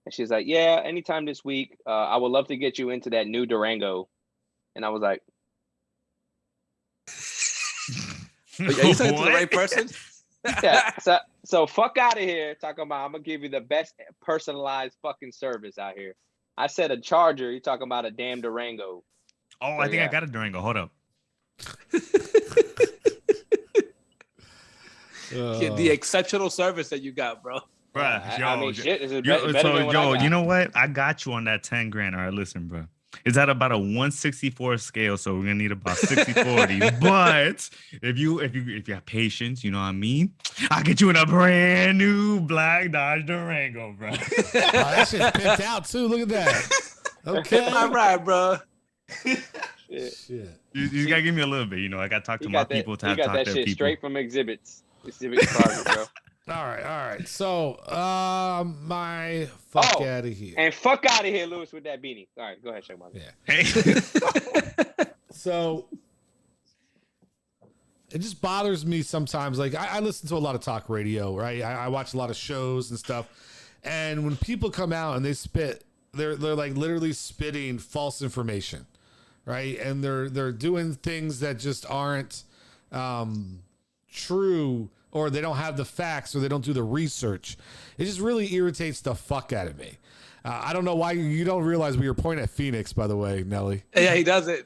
Speaker 1: And she's like, yeah, anytime this week. I would love to get you into that new Durango. And I was like,
Speaker 3: are you talking to the right person?
Speaker 1: Yeah. So fuck out of here talking about I'm gonna give you the best personalized fucking service out here. I said a Charger. You're talking about a damn Durango.
Speaker 4: Oh, I think I got a Durango. Hold up.
Speaker 3: The exceptional service that you got, bro.
Speaker 4: Bruh,
Speaker 1: I mean, shit. This is better than what I got.
Speaker 4: You know what? I got you on that 10 grand. All right, listen, bro. It's at about a 164 scale, so we're gonna need about 60-40. But if you have patience, you know what I mean, I'll get you in a brand new black Dodge Durango, bro.
Speaker 2: Oh, that shit's pimped out too. Look at that. Okay,
Speaker 3: all right, bro.
Speaker 2: Shit.
Speaker 4: You gotta give me a little bit. I gotta talk to my people to have talk to their people.
Speaker 1: You got that shit straight from exhibits. Closet, bro.
Speaker 2: All right. So, my fuck out of here.
Speaker 1: And fuck out of here, Lewis, with that beanie. All right, go ahead, Shaq.
Speaker 2: Yeah. Hey. So, it just bothers me sometimes. Like, I listen to a lot of talk radio, right? I watch a lot of shows and stuff. And when people come out and they spit, they're like literally spitting false information, right? And they're doing things that just aren't true, or they don't have the facts, or they don't do the research. It just really irritates the fuck out of me. I don't know why you don't realize we were pointing at Phoenix, by the way, Nelly.
Speaker 3: Yeah, he does it.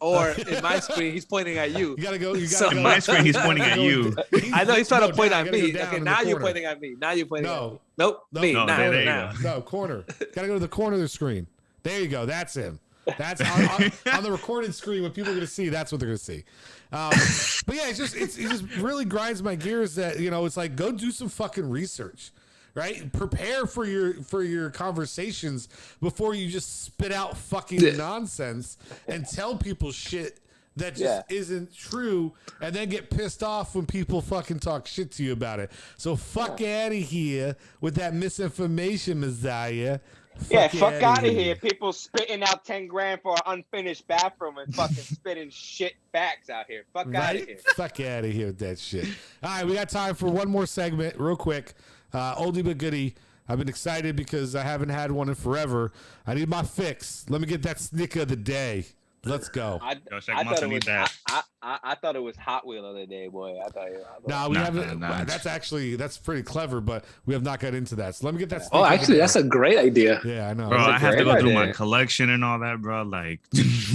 Speaker 3: Or in my screen, he's pointing at you.
Speaker 2: You gotta go.
Speaker 4: In my screen, he's pointing at you.
Speaker 3: I know he's trying to point at me. Okay, now you're pointing at me. Now you're pointing at me. Nope. Me.
Speaker 2: No, corner. Gotta go to the corner of the screen. There you go. That's him. That's on the recorded screen. What people are gonna see, that's what they're gonna see. But yeah, it just really grinds my gears that it's like, go do some fucking research, right? Prepare for your conversations before you just spit out fucking nonsense and tell people shit that just isn't true, and then get pissed off when people fucking talk shit to you about it. So fuck out of here with that misinformation, Messiah.
Speaker 1: Fuck out of here. People spitting out 10 grand for an unfinished bathroom and fucking spitting shit facts out here. Fuck out of here.
Speaker 2: Fuck out of here with that shit. All right, we got time for one more segment real quick. Oldie but goodie. I've been excited because I haven't had one in forever. I need my fix. Let me get that snicker of the day. Let's go.
Speaker 4: Yo, Shaq
Speaker 1: I
Speaker 4: must
Speaker 1: thought it
Speaker 4: need
Speaker 1: was.
Speaker 4: that.
Speaker 1: I thought it was Hot Wheel the other day, boy. I thought.
Speaker 2: Nah, we
Speaker 4: Nah,
Speaker 2: haven't.
Speaker 4: nah.
Speaker 2: That's pretty clever, but we have not got into that. So let me get that.
Speaker 3: Oh, actually, that's a great idea.
Speaker 2: Yeah, I know.
Speaker 4: Bro,
Speaker 1: That's a
Speaker 4: I have to
Speaker 1: great
Speaker 4: go through my
Speaker 1: idea.
Speaker 4: collection and all that, bro. Like,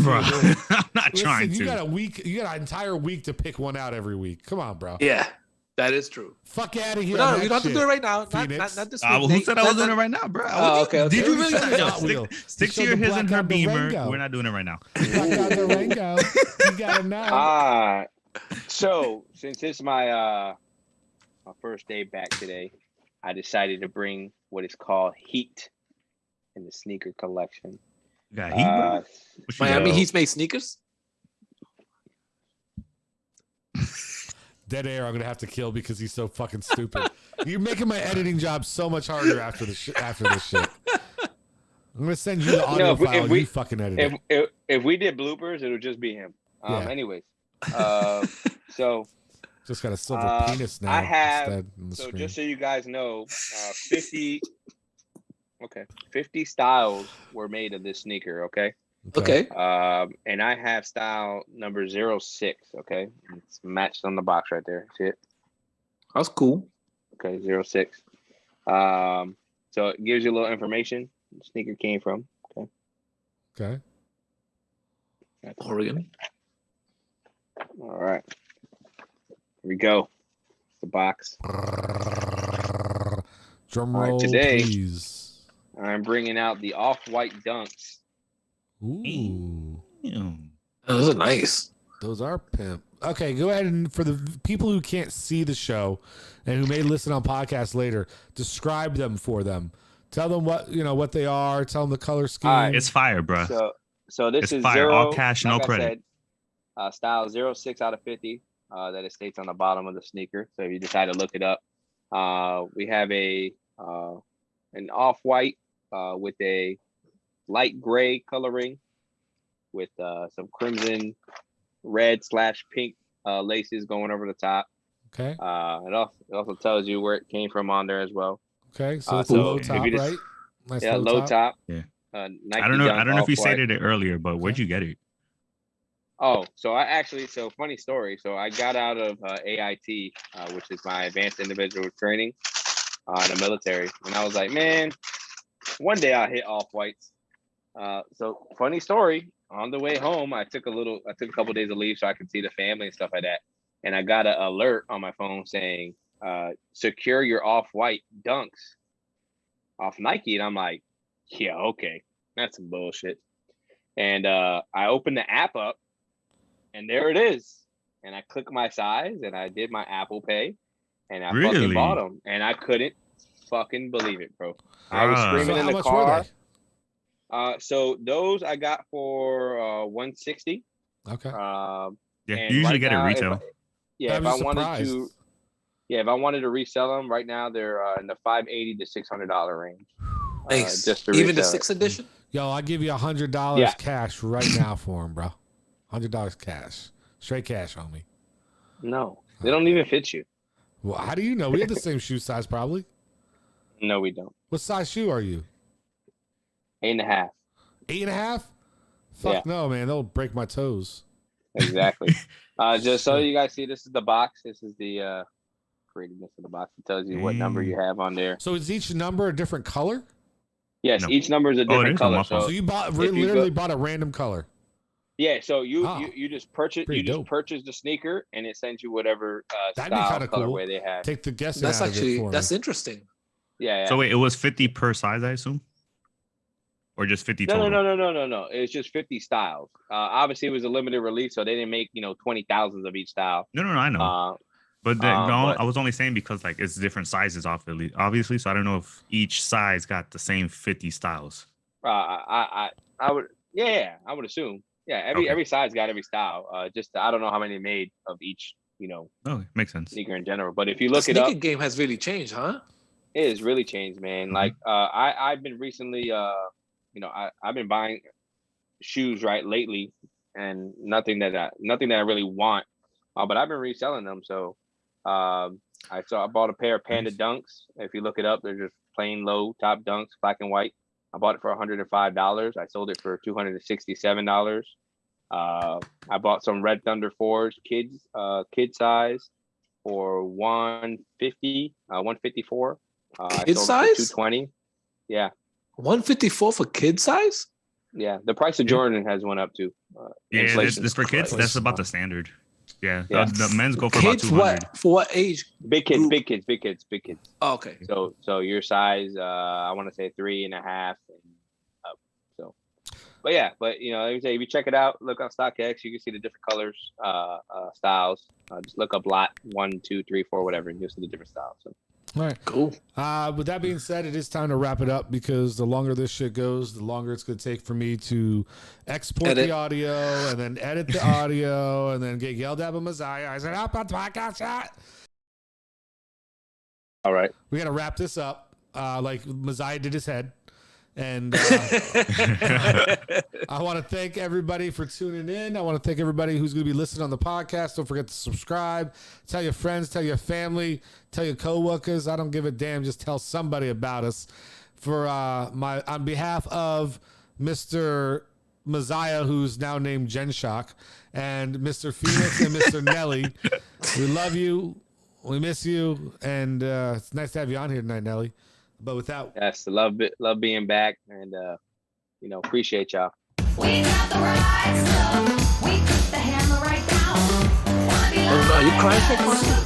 Speaker 4: bro, I'm not trying
Speaker 2: You
Speaker 4: to.
Speaker 2: got a week. You got an entire week to pick one out every week. Come on, bro.
Speaker 3: Yeah, that is true.
Speaker 2: Fuck out of here.
Speaker 3: But no,
Speaker 2: on
Speaker 3: you
Speaker 2: that
Speaker 3: don't have to
Speaker 2: shit.
Speaker 3: do it right now. Not
Speaker 2: Phoenix.
Speaker 3: this week.
Speaker 4: Who
Speaker 3: Nate.
Speaker 4: said I was
Speaker 3: Not-
Speaker 4: doing it right now, bro?
Speaker 3: Oh, okay.
Speaker 4: Did you really?
Speaker 2: Showed it
Speaker 4: Yo,
Speaker 2: Hot Wheel.
Speaker 4: stick
Speaker 2: You
Speaker 4: to your
Speaker 2: showed the
Speaker 4: his and
Speaker 2: black
Speaker 4: her
Speaker 2: out
Speaker 4: beamer.
Speaker 2: Durango.
Speaker 4: We're not doing it right now.
Speaker 2: Black out Durango. You gotta know.
Speaker 1: So since it's my first day back today, I decided to bring what is called heat in the sneaker collection.
Speaker 4: You got heat, bro? What you
Speaker 3: Miami
Speaker 1: Yo.
Speaker 3: Heat's made sneakers.
Speaker 2: Dead air. I'm gonna have to kill because he's so fucking stupid. You're making my editing job so much harder after this shit. I'm gonna send you the audio
Speaker 1: if we-
Speaker 2: file.
Speaker 1: if we-
Speaker 2: You fucking edit it.
Speaker 1: If we did bloopers, it would just be him.
Speaker 2: Yeah.
Speaker 1: Anyways, so
Speaker 2: Just got a silver penis now.
Speaker 1: I have.
Speaker 2: instead on the
Speaker 1: So
Speaker 2: screen.
Speaker 1: just so you guys know, 50. Okay, 50 styles were made of this sneaker. Okay.
Speaker 3: Okay.
Speaker 1: And I have style number 06. Okay, it's matched on the box right there. See it?
Speaker 3: That's cool.
Speaker 1: Okay, 06. So it gives you a little information. The sneaker came from. Okay.
Speaker 2: Okay.
Speaker 3: Oregon.
Speaker 1: All right. Here we go. The box.
Speaker 2: Drum
Speaker 1: All right,
Speaker 2: roll,
Speaker 1: today-
Speaker 2: please.
Speaker 1: I'm bringing out the off-white dunks.
Speaker 2: Ooh,
Speaker 4: Damn.
Speaker 3: Oh, those are nice.
Speaker 2: those are pimp. Okay, go ahead and for the people who can't see the show and who may listen on podcast later, describe them for them. Tell them what they are. Tell them the color scheme.
Speaker 1: All right,
Speaker 4: It's fire, bro.
Speaker 1: So this
Speaker 4: It's
Speaker 1: is
Speaker 4: fire.
Speaker 1: 0,
Speaker 4: All cash, no
Speaker 1: like I
Speaker 4: credit.
Speaker 1: said, style 06 out of 50. That it states on the bottom of the sneaker. So if you decide to look it up, we have an off-white with a light gray coloring with some crimson, red/pink laces going over the top.
Speaker 2: Okay.
Speaker 1: It also tells you where it came from on there as well.
Speaker 2: Okay. So it's a
Speaker 1: so
Speaker 2: low
Speaker 1: if
Speaker 2: top,
Speaker 1: you just-
Speaker 2: right? Nice
Speaker 1: Yeah, low top.
Speaker 4: Yeah.
Speaker 1: Nike
Speaker 4: I don't know.
Speaker 1: Dunk
Speaker 4: I don't know if you
Speaker 1: off-white.
Speaker 4: stated it earlier, but where'd you get it?
Speaker 1: Oh, so funny story. So I got out of AIT, which is my advanced individual training in the military. And I was like, man, one day I'll hit off whites. So funny story, on the way home, I took a couple days of leave so I could see the family and stuff like that. And I got an alert on my phone saying, secure your off-white dunks off Nike. And I'm like, yeah, okay, that's some bullshit. And I opened the app up and there it is. And I clicked my size and I did my Apple Pay and I fucking
Speaker 4: Really?
Speaker 1: bought them. And I couldn't fucking believe it, bro. I was
Speaker 4: Ah.
Speaker 1: screaming
Speaker 2: So
Speaker 1: in
Speaker 2: how
Speaker 1: the
Speaker 2: much
Speaker 1: car.
Speaker 2: were
Speaker 1: So those I got for 160.
Speaker 2: they? Okay.
Speaker 4: Yeah,
Speaker 1: And
Speaker 4: you usually
Speaker 1: right
Speaker 4: get
Speaker 1: now,
Speaker 4: it retail.
Speaker 2: I'm
Speaker 1: if I
Speaker 2: just
Speaker 1: wanted
Speaker 2: surprised.
Speaker 1: to, if I wanted to resell them right now, they're in the $580 to $600 range.
Speaker 3: Nice.
Speaker 1: Just to
Speaker 3: Even the
Speaker 1: resell it.
Speaker 3: 6th edition.
Speaker 2: Yo, I'll give you $100
Speaker 1: Yeah.
Speaker 2: cash right now for him, bro. $100 cash, straight cash, homie.
Speaker 1: No, they don't even fit you.
Speaker 2: Well, how do you know? We have the same shoe size, probably.
Speaker 1: No, we don't.
Speaker 2: What size shoe are you?
Speaker 1: 8.5.
Speaker 2: 8.5? Fuck
Speaker 1: Yeah.
Speaker 2: no, man. They'll break my toes.
Speaker 1: Exactly. Just so you guys see, this is the box. This is the creativeness of the box. It tells you what number you have on there.
Speaker 2: So is each number a different color?
Speaker 1: Yes,
Speaker 4: No.
Speaker 1: each number is a
Speaker 4: Oh, it
Speaker 1: different
Speaker 4: is?
Speaker 1: color.
Speaker 4: My
Speaker 2: So
Speaker 4: fault.
Speaker 2: you bought
Speaker 1: if you
Speaker 2: literally
Speaker 1: go-
Speaker 2: bought a random color.
Speaker 1: Yeah, so you
Speaker 2: Oh,
Speaker 1: you just purchase
Speaker 2: pretty
Speaker 1: just
Speaker 2: dope.
Speaker 1: purchase the sneaker and it sends you whatever
Speaker 2: That'd be
Speaker 1: style
Speaker 2: kinda cool.
Speaker 1: colorway they have.
Speaker 2: Take the guessing
Speaker 3: That's
Speaker 2: out of it
Speaker 3: actually
Speaker 2: for
Speaker 3: that's
Speaker 2: me.
Speaker 3: interesting.
Speaker 1: Yeah.
Speaker 4: So wait, it was 50 per size, I assume, or just 50
Speaker 1: No,
Speaker 4: total?
Speaker 1: no. It's just 50 styles. Obviously, it was a limited release, so they didn't make 20,000s of each style.
Speaker 4: No, I know. But,
Speaker 1: but-
Speaker 4: I was only saying because like it's different sizes obviously. So I don't know if each size got the same 50 styles.
Speaker 1: I would, I would assume. Yeah,
Speaker 4: Okay.
Speaker 1: every size got every style. Just I don't know how many they made of each,
Speaker 4: Oh, makes sense.
Speaker 1: sneaker in general. But if you
Speaker 3: The
Speaker 1: look it
Speaker 3: sneaker
Speaker 1: up,
Speaker 3: game has really changed, huh?
Speaker 1: it has really changed, man.
Speaker 4: Mhm.
Speaker 1: Like I've been recently, I've been buying shoes lately, and nothing that I really want, but I've been reselling them. So I bought a pair of Panda
Speaker 4: Nice.
Speaker 1: Dunks. If you look it up, they're just plain low top Dunks, black and white. I bought it for $105. I sold it for $267. I bought some Red Thunder 4s, kid size, for 150, 154.
Speaker 3: Kid size?
Speaker 1: 220. Yeah.
Speaker 3: 154 for kid size?
Speaker 1: Yeah. The price of Jordan has went up too.
Speaker 4: Yeah, this for kids. That's about the standard. Yeah.
Speaker 1: Yeah.
Speaker 4: The men's go for
Speaker 3: Kids,
Speaker 4: about 200.
Speaker 3: for what age?
Speaker 1: Big kids,
Speaker 3: Group.
Speaker 1: big kids.
Speaker 3: Oh, okay.
Speaker 1: So your size, I want to say 3.5 and up. So, but yeah, like I say, if you check it out, look on StockX, you can see the different colors, styles. Just look up lot 1, 2, 3, 4, whatever, and you'll see the different styles. So.
Speaker 2: All right,
Speaker 3: cool.
Speaker 2: With that being said, it is time to wrap it up because the longer this shit goes, the longer it's going to take for me to export the audio and then edit the audio and then get yelled at by Messiah. I said, up on podcast shot.
Speaker 1: All right.
Speaker 2: We got to wrap this up like Messiah did his head. And I want to thank everybody for tuning in. I want to thank everybody who's going to be listening on the podcast. Don't forget to subscribe. Tell your friends, tell your family, tell your coworkers. I don't give a damn. Just tell somebody about us. On behalf of Mr. Messiah, who's now named GenerationShock, and Mr. Phoenix and Mr. Nelly, we love you. We miss you. And it's nice to have you on here tonight, Nelly. But without
Speaker 1: love being back, and appreciate y'all.
Speaker 5: We got the right stuff. We put the hammer right down.
Speaker 3: Are you crying for